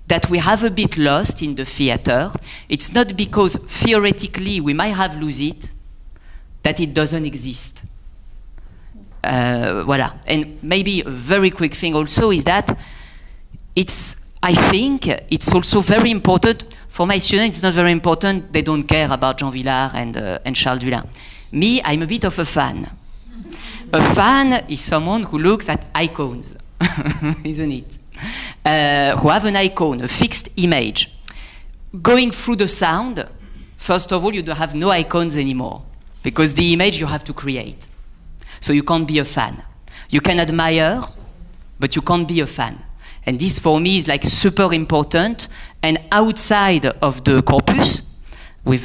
S4: that we have a bit lost in the theater, it's not because theoretically we might have lost it, that it doesn't exist. Voilà. And maybe a very quick thing also is that I think it's also very important, for my students it's not very important, they don't care about Jean Vilar and Charles Dulin. Me, I'm a bit of a fan. A fan is someone who looks at icons, isn't it? Who have an icon, a fixed image. Going through the sound, first of all, you don't have no icons anymore. because the image you have to create. So you can't be a fan. You can admire, but you can't be a fan. And this for me is like super important. And outside of the corpus, with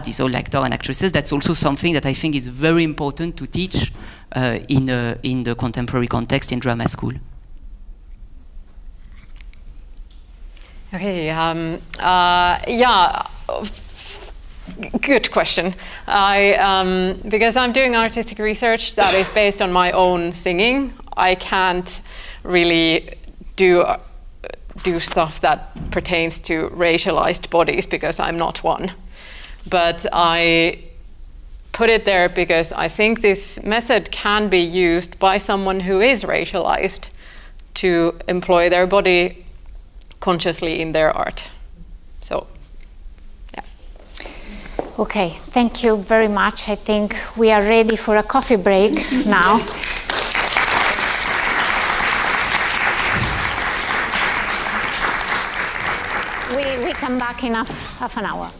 S4: these old actors and actresses, that's also something that I think is very important to teach in the contemporary context in drama school.
S3: Okay, good question. Because I'm doing artistic research that is based on my own singing, I can't really do stuff that pertains to racialized bodies because I'm not one. But I put it there because I think this method can be used by someone who is racialized to employ their body consciously in their art. So, yeah.
S1: Okay, thank you very much. I think we are ready for a coffee break now. We come back in half an hour.